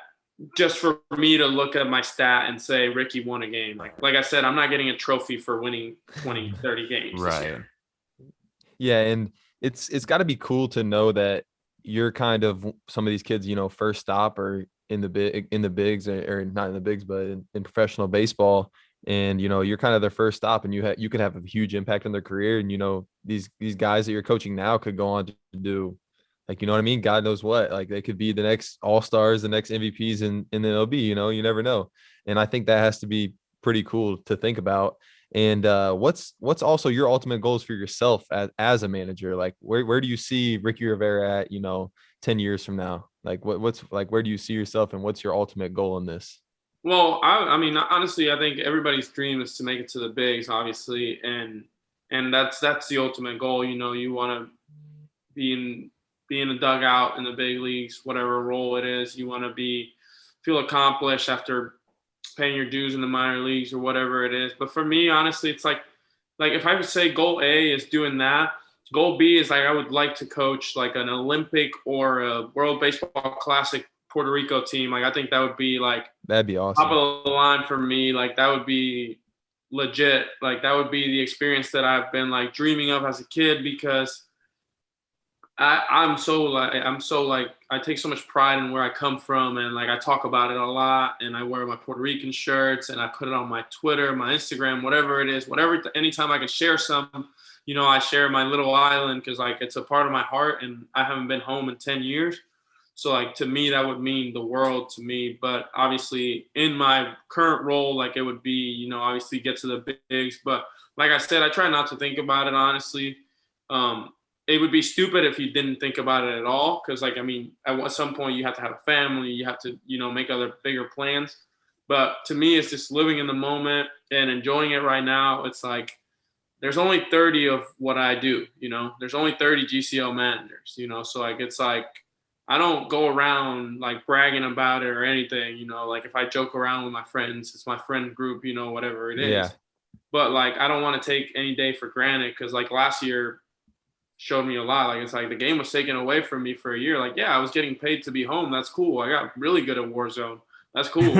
just for me to look at my stat and say Ricky won a game. Like I said, I'm not getting a trophy for winning 20, 30 games. Right. Yeah. And it's got to be cool to know that you're kind of some of these kids, first stop or in the bigs or not in the bigs, but in professional baseball. And, you're kind of their first stop and you could have a huge impact on their career. And, these guys that you're coaching now could go on to do like, you know what I mean? God knows what, like they could be the next all-stars, the next MVPs in the MLB, you never know. And I think that has to be pretty cool to think about. And what's also your ultimate goals for yourself as a manager? Like where do you see Ricky Rivera at, 10 years from now? Like what's like, where do you see yourself and what's your ultimate goal in this? Well, I mean, honestly, I think everybody's dream is to make it to the bigs, obviously. And that's the ultimate goal. You want to be in a dugout in the big leagues, whatever role it is. You want to feel accomplished after paying your dues in the minor leagues or whatever it is. But for me, honestly, it's like if I would say goal A is doing that, goal B is like I would like to coach like an Olympic or a World Baseball Classic Puerto Rico team. Like I think that would be like that'd be awesome. Top of the line for me. Like that would be legit. Like that would be the experience that I've been like dreaming of as a kid because I take so much pride in where I come from and like I talk about it a lot and I wear my Puerto Rican shirts and I put it on my Twitter, my Instagram, whatever it is, anytime I can share some, I share my little island because like it's a part of my heart and I haven't been home in 10 years. So like to me, that would mean the world to me. But obviously in my current role, like it would be, obviously get to the bigs. But like I said, I try not to think about it, honestly. It would be stupid if you didn't think about it at all. Because, like, I mean, at some point you have to have a family. You have to, make other bigger plans. But to me, it's just living in the moment and enjoying it right now. It's like there's only 30 of what I do, There's only 30 GCL managers, So, like, it's like I don't go around, like, bragging about it or anything, Like, if I joke around with my friends, it's my friend group, whatever it is. Yeah. But, like, I don't want to take any day for granted because, like, last year – showed me a lot. Like, it's like the game was taken away from me for a year. Like, yeah, I was getting paid to be home. That's cool. I got really good at Warzone. That's cool.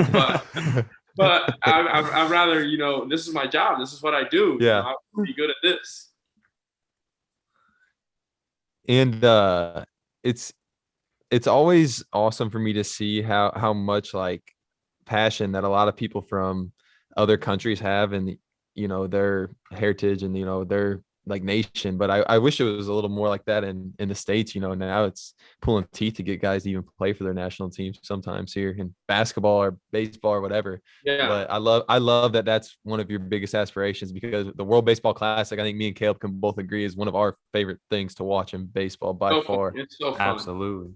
But I'd rather, you know, this is my job. This is what I do. You know, Yeah. I would be good at this. And it's always awesome for me to see how much like passion that a lot of people from other countries have, and you know, their heritage and, you know, their like nation. But I wish it was a little more like that in the States. You know, now it's pulling teeth to get guys to even play for their national teams sometimes here in basketball or baseball or whatever. Yeah. But I love that that's one of your biggest aspirations, because the World Baseball Classic, I think me and Caleb can both agree, is one of our favorite things to watch in baseball by far. It's so fun. Absolutely.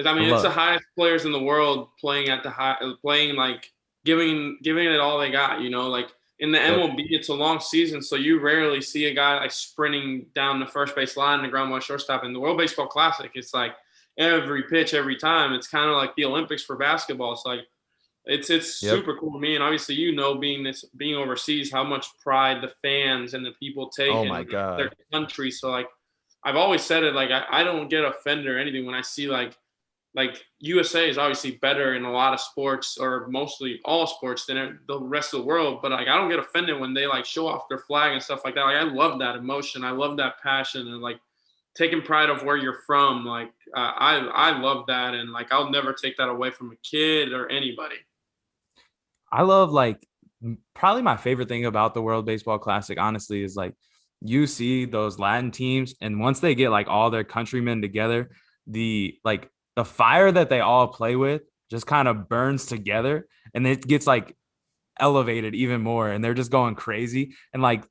I mean, it's the highest players in the world playing at playing, like giving it all they got, you know, like in the MLB, it's a long season. So you rarely see a guy like sprinting down the first base line and the ground ball shortstop. In the World Baseball Classic, it's like every pitch, every time. It's kind of like the Olympics for basketball. It's like, it's super cool to me. And obviously, you know, being overseas, how much pride the fans and the people take in their country. So like, I've always said it, like, I don't get offended or anything when I see like USA is obviously better in a lot of sports, or mostly all sports, than the rest of the world. But like, I don't get offended when they like show off their flag and stuff like that. Like, I love that emotion. I love that passion, and like taking pride of where you're from. Like, I love that. And like, I'll never take that away from a kid or anybody. I love, like, probably my favorite thing about the World Baseball Classic, honestly, is like you see those Latin teams, and once they get like all their countrymen together, the fire that they all play with just kind of burns together, and it gets like elevated even more, and they're just going crazy. And like,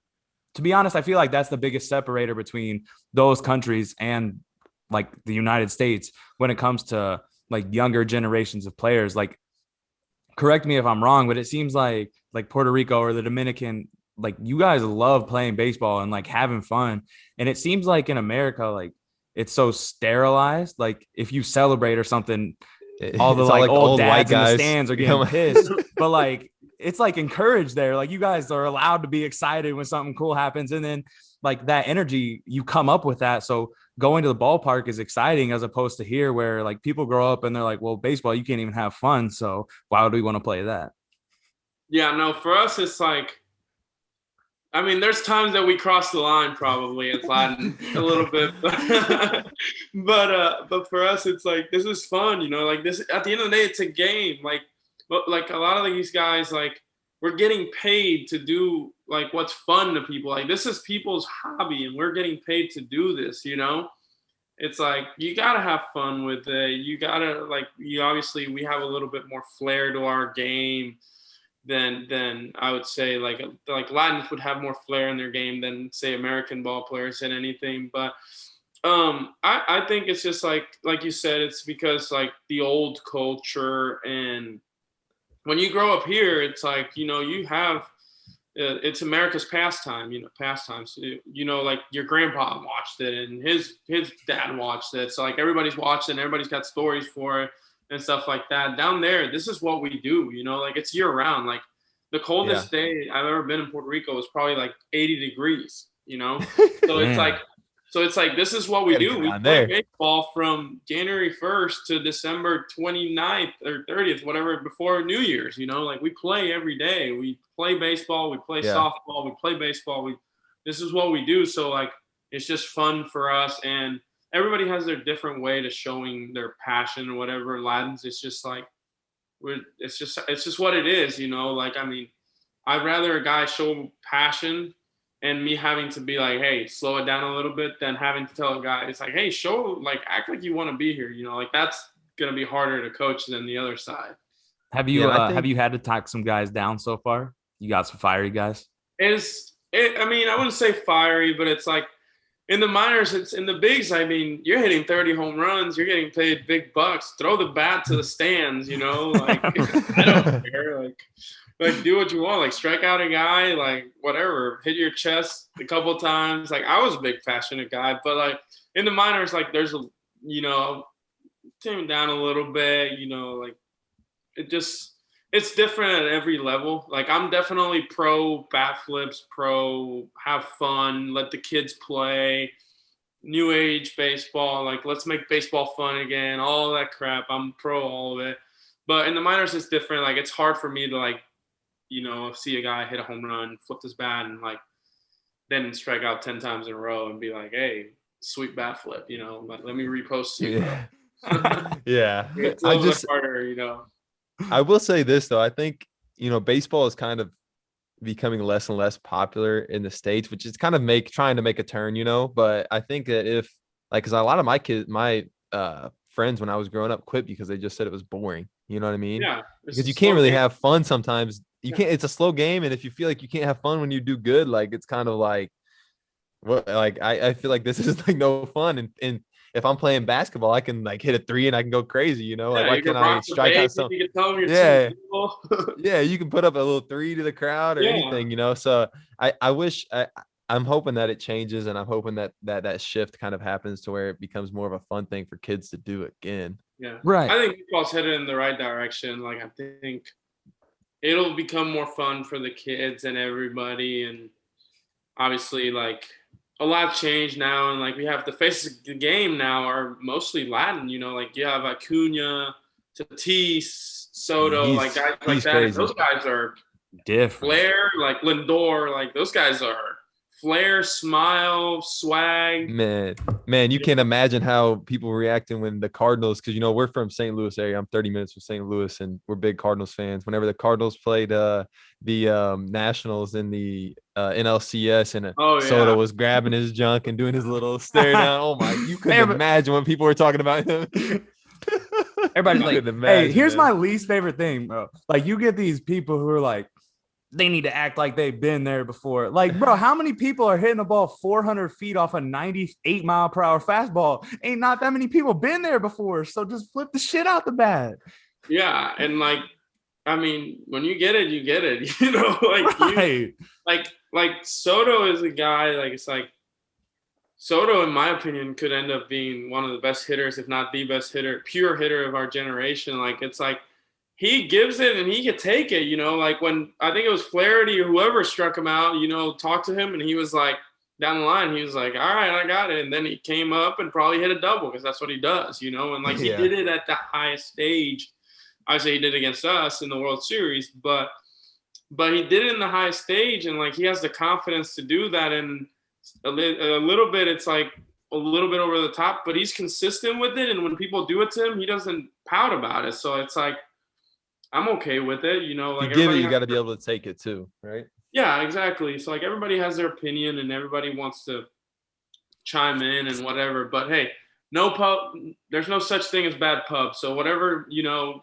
to be honest, I feel like that's the biggest separator between those countries and like the United States when it comes to like younger generations of players. Like, correct me if I'm wrong, but it seems like Puerto Rico or the Dominican, like, you guys love playing baseball and like having fun. And it seems like in America, like, it's so sterilized. Like, if you celebrate or something, all the like old dads in the stands are getting pissed. But like, it's like encouraged there. Like, you guys are allowed to be excited when something cool happens. And then like that energy, you come up with that. So going to the ballpark is exciting, as opposed to here where like people grow up and they're like, well, baseball, you can't even have fun. So why would we want to play that? Yeah, no, for us, it's like, I mean, there's times that we cross the line probably as Latin a little bit, but for us, it's like, this is fun, you know, like this, at the end of the day, it's a game. Like, but like a lot of these guys, like, we're getting paid to do like what's fun to people. Like, this is people's hobby, and we're getting paid to do this, you know? It's like, you got to have fun with it. You got to, like, obviously we have a little bit more flair to our game than I would say like Latins would have more flair in their game than say American ball players and anything. But I think it's just like you said, it's because like the old culture, and when you grow up here, it's like, you know, you have it's America's pastime, you know, pastimes, you know, like your grandpa watched it and his dad watched it. So like everybody's watching, everybody's got stories for it and stuff like that. Down there, this is what we do, you know, like it's year round. Like the coldest day I've ever been in Puerto Rico was probably like 80 degrees, you know? So it's like, this is what we do. We play baseball from January 1st to December 29th or 30th, whatever, before New Year's, you know, like we play every day. We play baseball, we play softball, we play baseball. This is what we do. So like, it's just fun for us, and everybody has their different way to showing their passion or whatever. Latins, it's just like, it's just what it is, you know? Like, I mean, I'd rather a guy show passion and me having to be like, hey, slow it down a little bit, than having to tell a guy, it's like, hey, act like you want to be here. You know, like that's going to be harder to coach than the other side. Have you have you had to talk some guys down so far? You got some fiery guys? I mean, I wouldn't say fiery, but it's like, in the minors, it's in the bigs. I mean, you're hitting 30 home runs. You're getting paid big bucks. Throw the bat to the stands, you know, like, I don't care. Like do what you want, like strike out a guy, like whatever, hit your chest a couple times. Like I was a big passionate guy, but like in the minors, like there's a, you know, tame down a little bit, you know, like it's different at every level. Like I'm definitely pro bat flips, pro have fun, let the kids play. new age baseball, like let's make baseball fun again, all that crap. I'm pro all of it. But in the minors, it's different. Like it's hard for me to like, see a guy hit a home run, flip his bat, and like then strike out 10 times in a row and be like, hey, sweet bat flip, like, let me repost you. Yeah. Yeah. It's a little bit harder, I will say this though. I think, baseball is kind of becoming less and less popular in the States, which is kind of trying to make a turn, but I think that if like, cause a lot of my friends when I was growing up quit because they just said it was boring. You know what I mean? Yeah. Because you can't really have fun sometimes. You can't, it's a slow game. And if you feel like you can't have fun when you do good, like it's kind of like, what, like, I feel like this is like no fun. And if I'm playing basketball, I can like hit a three and I can go crazy, like why can't I strike out some? Yeah. Yeah. You can put up a little three to the crowd or anything, so I wish I'm hoping that it changes, and I'm hoping that shift kind of happens to where it becomes more of a fun thing for kids to do again. Yeah. Right. I think baseball's headed in the right direction. Like I think it'll become more fun for the kids and everybody, and obviously like a lot changed now, and like we have the faces of the game now are mostly Latin, like you have Acuna, Tatis, Soto, like guys like that. Crazy. Those guys are different. Flair, like Lindor, like those guys are flair, smile, swag. Man, you can't imagine how people were reacting when the Cardinals, because we're from St. Louis area. I'm 30 minutes from St. Louis, and we're big Cardinals fans. Whenever the Cardinals played the Nationals in the NLCS, and Soto was grabbing his junk and doing his little stare down. Oh my, you couldn't imagine when people were talking about him. Everybody's like, hey, here's my least favorite thing, bro. Like you get these people who are like, they need to act like they've been there before. Like, bro, how many people are hitting a ball 400 feet off a 98 mile per hour fastball? Ain't not that many people been there before. So just flip the shit out the bat. Yeah. And like, I mean, when you get it, you get it, like Soto is a guy, like, it's like Soto, in my opinion, could end up being one of the best hitters, if not the best hitter, pure hitter of our generation. Like, it's like, he gives it and he could take it, like when I think it was Flaherty or whoever struck him out, talked to him and he was like down the line, he was like, all right, I got it. And then he came up and probably hit a double because that's what he does, and like he did it at the highest stage. I say he did against us in the World Series, but he did it in the highest stage, and like he has the confidence to do that. And a little bit, it's like a little bit over the top, but he's consistent with it. And when people do it to him, he doesn't pout about it. So it's like, I'm okay with it, like you give it, you got to be able to take it too, right? Yeah, exactly. So like everybody has their opinion and everybody wants to chime in and whatever, but hey, there's no such thing as bad pub. So whatever,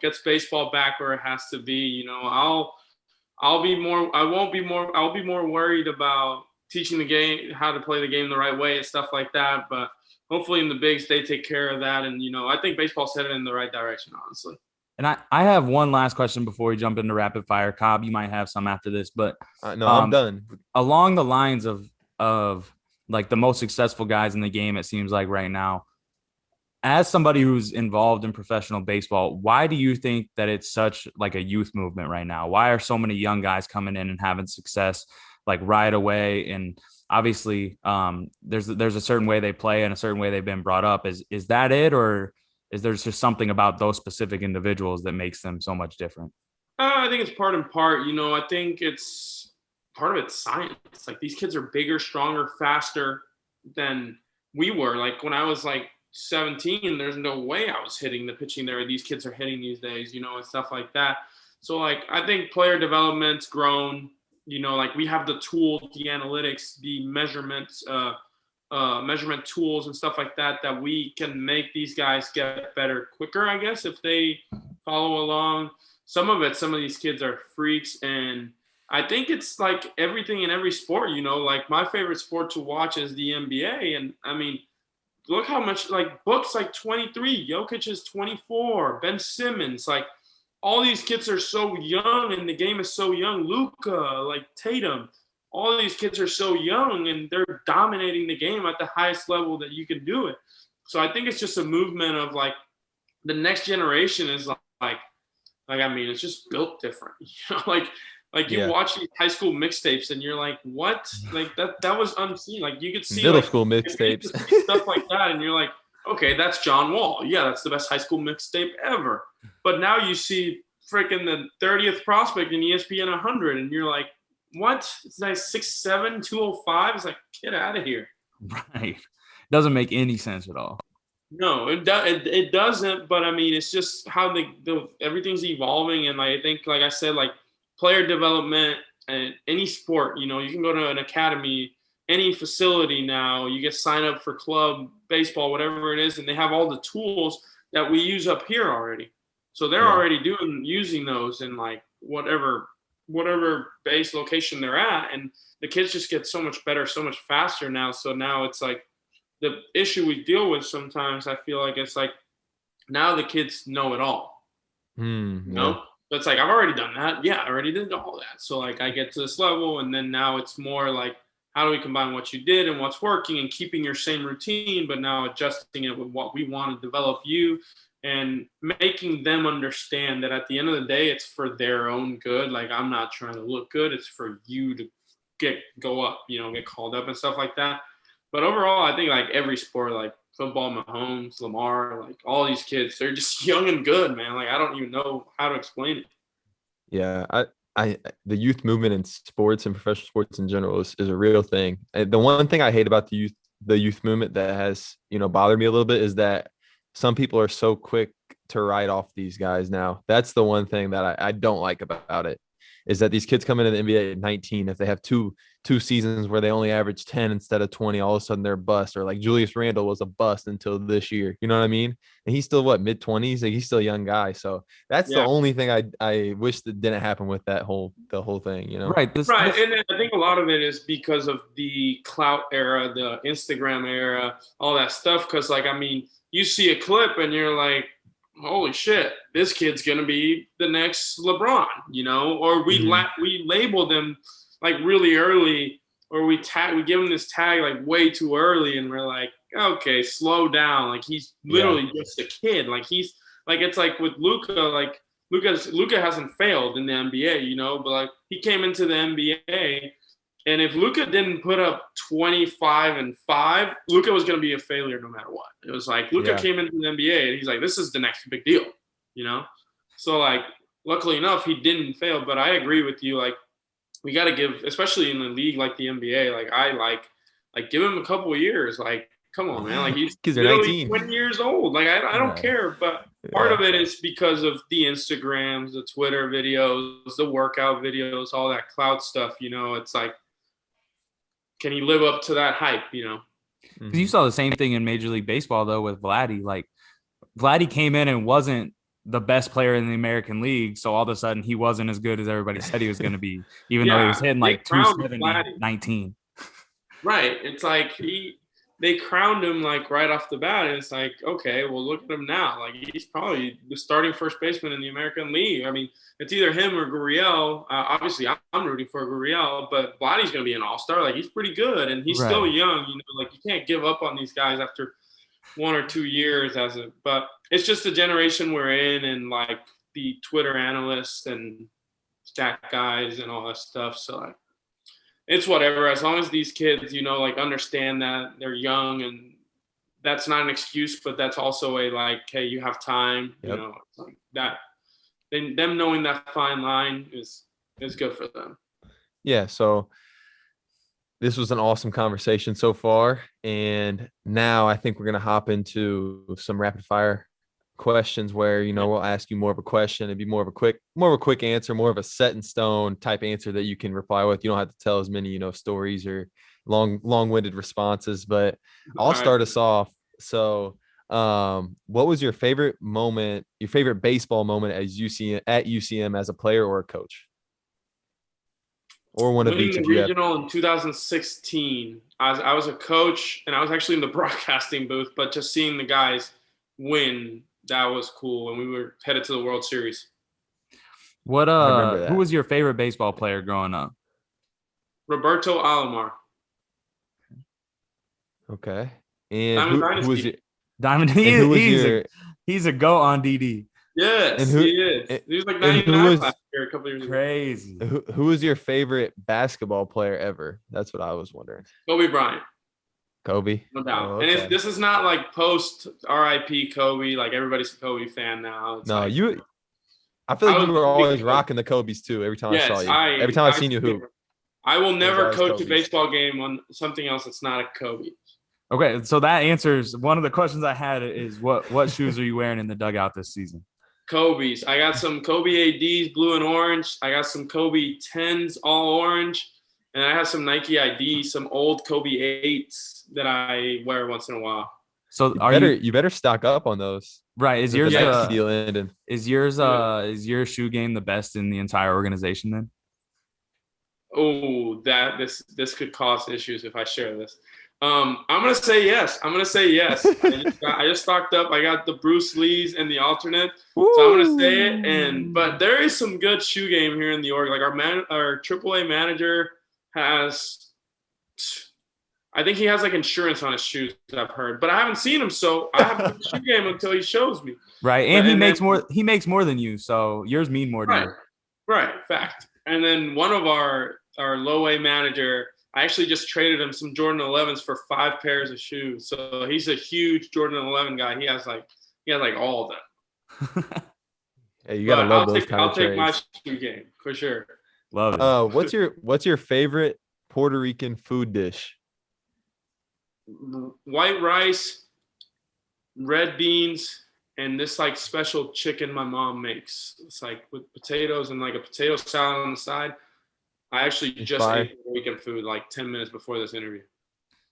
gets baseball back where it has to be, I'll be more worried about teaching the game, how to play the game the right way and stuff like that. But hopefully in the bigs, they take care of that. And, I think baseball's headed in the right direction, honestly. And I have one last question before we jump into rapid fire. Cobb, you might have some after this, but no, I'm done. Along the lines of like the most successful guys in the game, it seems like right now, as somebody who's involved in professional baseball, why do you think that it's such like a youth movement right now? Why are so many young guys coming in and having success like right away? And obviously there's a certain way they play and a certain way they've been brought up. Is that it, or is there just something about those specific individuals that makes them so much different? I think it's part and part. I think it's part of it's science. Like these kids are bigger, stronger, faster than we were. Like when I was like 17, there's no way I was hitting the pitching there these kids are hitting these days, and stuff like that. So like I think player development's grown. Like we have the tools, the analytics, the measurements, measurement tools and stuff like that we can make these guys get better quicker, I guess, if they follow along. Some of these kids are freaks, and I think it's like everything in every sport, like my favorite sport to watch is the NBA. And I mean, look how much like Book's like 23, Jokic is 24, Ben Simmons, like all these kids are so young and the game is so young. Luka, like Tatum, all these kids are so young and they're dominating the game at the highest level that you can do it. So I think it's just a movement of like the next generation is like, I mean, it's just built different. Like Like you watch these high school mixtapes and you're like, what? Like that was unseen. Like you could see middle like school mixtapes, stuff like that, and you're like, okay, that's John Wall. Yeah, that's the best high school mixtape ever. But now you see freaking the 30th prospect in ESPN 100, and you're like, what? It's like 6'7", 205. It's like, get out of here. Right. Doesn't make any sense at all. No, it doesn't. But I mean, it's just how everything's evolving, and I think, like I said, like player development and any sport, you can go to an academy, any facility now. You get signed up for club baseball, whatever it is, and they have all the tools that we use up here already. So they're already using those in like whatever base location they're at, and the kids just get so much better, so much faster now. So now it's like the issue we deal with sometimes. I feel like it's like now the kids know it all. But it's like, I've already done that. Yeah, I already did all that. So like I get to this level, and then now it's more like, how do we combine what you did and what's working and keeping your same routine, but now adjusting it with what we want to develop you, and making them understand that at the end of the day, it's for their own good. Like, I'm not trying to look good. It's for you to go up, get called up and stuff like that. But overall, I think like every sport, like football, Mahomes, Lamar, like all these kids, they're just young and good, man. Like, I don't even know how to explain it. Yeah, the youth movement in sports and professional sports in general is a real thing. And the one thing I hate about the youth movement that has, bothered me a little bit is that some people are so quick to write off these guys now. That's the one thing that I don't like about it, is that these kids come into the NBA at 19. If they have two seasons where they only average 10 instead of 20, all of a sudden they're a bust. Or like Julius Randle was a bust until this year. You know what I mean? And he's still mid-20s? Like, he's still a young guy. So that's the only thing I wish that didn't happen with the whole thing, Right. Right. And I think a lot of it is because of the clout era, the Instagram era, all that stuff. Because, like, I mean, you see a clip and you're like, holy shit, this kid's going to be the next LeBron, or we label them like really early, or we give him this tag like way too early, and we're like, okay, slow down. Like, he's literally just a kid. Like, he's like, it's like with Luka, like Luka hasn't failed in the NBA, but like he came into the NBA, and if Luka didn't put up 25 and 5, Luka was going to be a failure no matter what. It was like Luka came into the NBA and he's like, this is the next big deal, So like, luckily enough, he didn't fail. But I agree with you. Like, we got to give, especially in the league like the NBA, like I like give him a couple of years. Like, come on, man. Like, he's literally 20 years old. Like, I don't care. But part of it is because of the Instagrams, the Twitter videos, the workout videos, all that cloud stuff. It's like, can he live up to that hype, Because you saw the same thing in Major League Baseball, though, with Vladdy. Like, Vladdy came in and wasn't the best player in the American League, so all of a sudden he wasn't as good as everybody said he was going to be, even though he was hitting like 270, 19. Right. It's like they crowned him like right off the bat, and it's like, okay, well, look at him now. Like, he's probably the starting first baseman in the American League. I mean, it's either him or Gurriel. Obviously, I'm rooting for Gurriel, but Vladdy's going to be an all-star. Like, he's pretty good, and he's still young. Like, you can't give up on these guys after 1 or 2 years but it's just the generation we're in, and like the Twitter analysts and stat guys and all that stuff. So like, it's whatever, as long as these kids, like understand that they're young, and that's not an excuse, but that's also a like, hey, you have time, it's like that. Them knowing that fine line is good for them. Yeah. So this was an awesome conversation so far. And now I think we're going to hop into some rapid fire questions where, we'll ask you more of a question. It'd be more of a quick answer, more of a set in stone type answer that you can reply with. You don't have to tell as many, stories or long-winded responses, but I'll start us off. So, what was your favorite baseball moment at UCM as a player or a coach? Or one of each. Winning the regional in 2016. I was a coach, and I was actually in the broadcasting booth, but just seeing the guys win, that was cool. And we were headed to the World Series. Who was your favorite baseball player growing up? Roberto Alomar. Okay. And who was your Diamond? He's a GOAT on DD. Yes, he is. He was like and 99 last year, a couple years ago. Crazy. Who was your favorite basketball player ever? That's what I was wondering. Kobe Bryant. Kobe. No doubt. Oh, And this is not like post RIP Kobe, like everybody's a Kobe fan now. It's no, like, I feel like you were always rocking the Kobe's too every time I saw you. Every time I've seen you hoop. I will never coach Kobe's. a baseball game on something else that's not a Kobe. Okay, so that answers one of the questions I had is what shoes are you wearing in the dugout this season? Kobe's. I got some Kobe ADs, blue and orange. I got some Kobe 10s, all orange. And I have some Nike IDs, some old Kobe 8s that I wear once in a while. So you better stock up on those. Right. Is yours is your shoe game the best in the entire organization then? Oh, this could cause issues if I share this. I'm gonna say yes. I just stocked up. I got the Bruce Lees and the alternate, so I'm gonna say it. But there is some good shoe game here in the org. Like our AAA manager has, I think he has like insurance on his shoes. I've heard, but I haven't seen him, so I have a good shoe game until he shows me. Right, and he makes more. He makes more than you, so yours mean more to you. Right, fact. And then one of our low-A manager, I actually just traded him some Jordan 11s for 5 pairs of shoes. So he's a huge Jordan 11 guy. He has like all of them. Hey, you gotta love those kind of trades. I'll take my shoe game for sure. Love it. What's your favorite Puerto Rican food dish? White rice, red beans, and this like special chicken my mom makes. It's like with potatoes and like a potato salad on the side. I actually just ate Puerto Rican food like 10 minutes before this interview.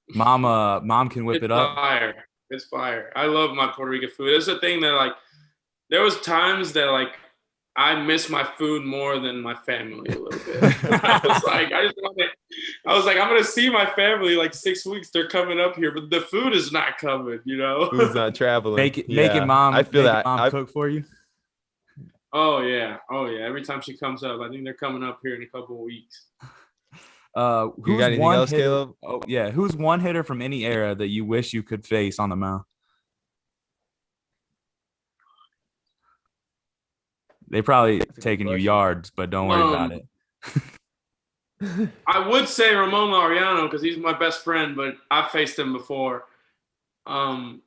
Mom can whip it up. It's fire. I love my Puerto Rican food. It's a thing that like, there was times that like I miss my food more than my family a little bit. I was like, I'm gonna see my family like 6 weeks. They're coming up here, but the food is not coming. You know, food's not traveling. Making mom. I feel that. Mom cook for you. Oh yeah. Every time she comes up, I think they're coming up here in a couple of weeks. You got anything else, Caleb? Oh yeah. Who's one hitter from any era that you wish you could face on the mound? They probably taking you yards, but don't worry about it. I would say Ramon Laureano because he's my best friend, but I've faced him before. I'll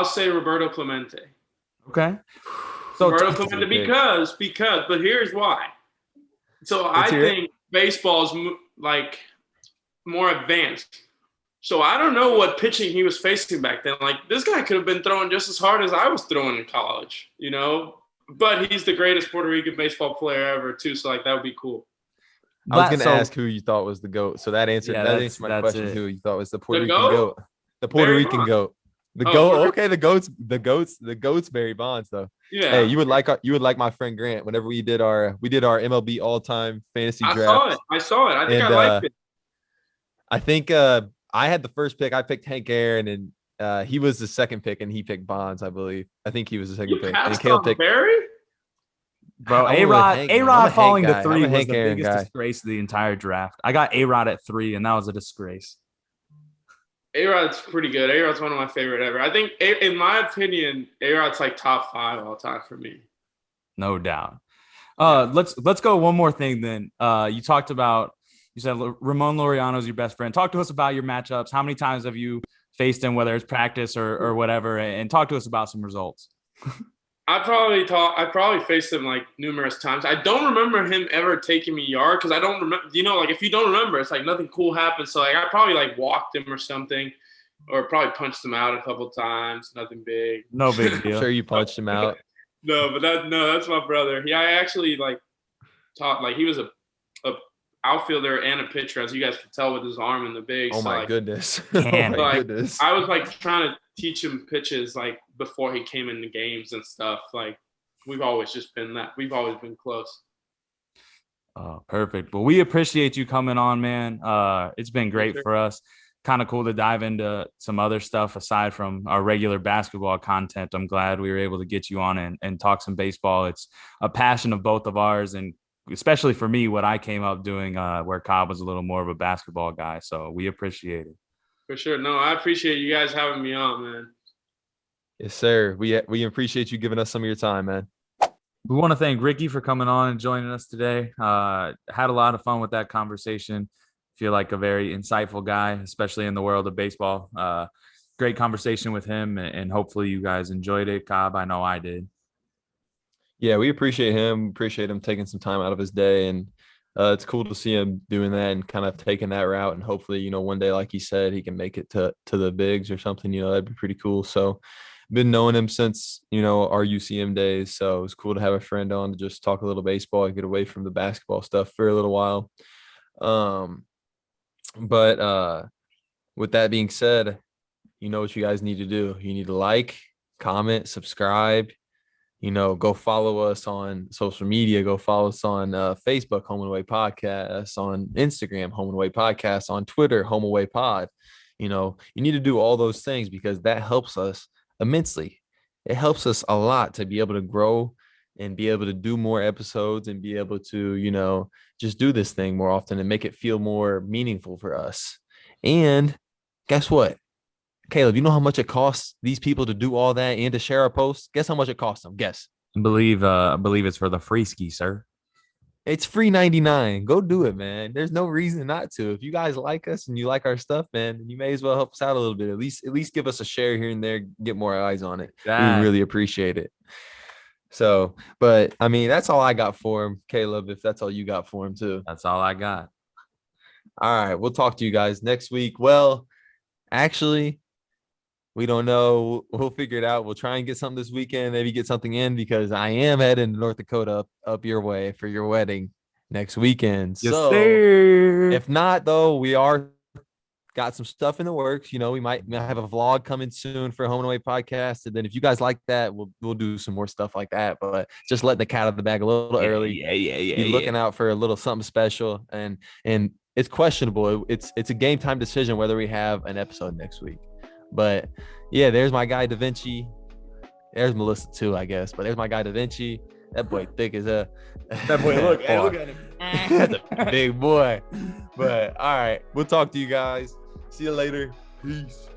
say Roberto Clemente. Okay. So Roberto Clemente because, but here's why. So I think baseball's like more advanced. So I don't know what pitching he was facing back then. Like this guy could have been throwing just as hard as I was throwing in college, you know. But he's the greatest Puerto Rican baseball player ever too. So like that would be cool. I was gonna ask who you thought was the GOAT. So that answered my question. Who you thought was the Puerto Rican GOAT? The Puerto Rican GOAT. The GOAT. Okay, the goats. Barry Bonds though. Yeah. Hey, you would like my friend Grant. Whenever we did our MLB all-time fantasy draft. I saw it. I think I liked it. I think I had the first pick. I picked Hank Aaron, and he was the second pick, and he picked Bonds, I believe. I think he was the second pick. And Caleb picked Barry. Bro, A-Rod falling to 3 was the biggest disgrace of the entire draft. I got A-Rod at 3, and that was a disgrace. A-Rod's pretty good. A-Rod's one of my favorite ever. I think, in my opinion, A-Rod's like top 5 all time for me. No doubt. Let's go one more thing then. You said Ramon Laureano is your best friend. Talk to us about your matchups. How many times have you faced him, whether it's practice or whatever, and talk to us about some results. I probably faced him like numerous times. I don't remember him ever taking me yard because I don't remember. Like if you don't remember, it's like nothing cool happened. So like I probably like walked him or something, or probably punched him out a couple times. Nothing big. No big deal. I'm sure you punched him out. That's my brother. I actually like taught like he was a outfielder and a pitcher, as you guys can tell with his arm in the big. Oh my goodness. Goodness. I was like trying to teach him pitches like before he came into games and stuff. Like we've always been close. Perfect. Well, we appreciate you coming on, man. It's been great for us. Kind of cool to dive into some other stuff aside from our regular basketball content. I'm glad we were able to get you on and talk some baseball. It's a passion of both of ours, and especially for me, what I came up doing where Cobb was a little more of a basketball guy. So we appreciate it. For sure. No, I appreciate you guys having me on, man. Yes, sir. We appreciate you giving us some of your time, man. We want to thank Ricky for coming on and joining us today. Had a lot of fun with that conversation. Feel like a very insightful guy, especially in the world of baseball. Great conversation with him, and hopefully you guys enjoyed it. Cobb, I know I did. Yeah, we appreciate him. Appreciate him taking some time out of his day, and it's cool to see him doing that and kind of taking that route. And hopefully, one day, like he said, he can make it to the bigs or something. That'd be pretty cool. So, been knowing him since our UCM days. So it was cool to have a friend on to just talk a little baseball and get away from the basketball stuff for a little while. But with that being said, you know what you guys need to do. You need to like, comment, subscribe. Go follow us on social media. Go follow us on Facebook, Home and Away Podcast, on Instagram, Home and Away Podcast, on Twitter, Home Away Pod. You need to do all those things because that helps us immensely. It helps us a lot to be able to grow and be able to do more episodes and be able to, just do this thing more often and make it feel more meaningful for us. And guess what? Caleb, you know how much it costs these people to do all that and to share our posts? Guess how much it costs them? Guess. I believe it's for the free ski, sir. It's free 99. Go do it, man. There's no reason not to. If you guys like us and you like our stuff, man, you may as well help us out a little bit. At least give us a share here and there, get more eyes on it. We really appreciate it. So, but I mean, that's all I got for him, Caleb, if that's all you got for him too. That's all I got. All right. We'll talk to you guys next week. Well, actually, we don't know. We'll figure it out. We'll try and get something this weekend, maybe get something in because I am heading to North Dakota up your way for your wedding next weekend. Yes, so sir. If not, though, we are got some stuff in the works. We might have a vlog coming soon for Home and Away Podcast. And then if you guys like that, we'll do some more stuff like that. But just let the cat out of the bag a little early. Yeah. Be looking out for a little something special. And it's questionable. It's a game time decision whether we have an episode next week. But yeah, there's my guy Da Vinci. There's Melissa too, I guess. But there's my guy Da Vinci. That boy thick as a. That boy, look at him. That's a big boy. But all right, we'll talk to you guys. See you later. Peace.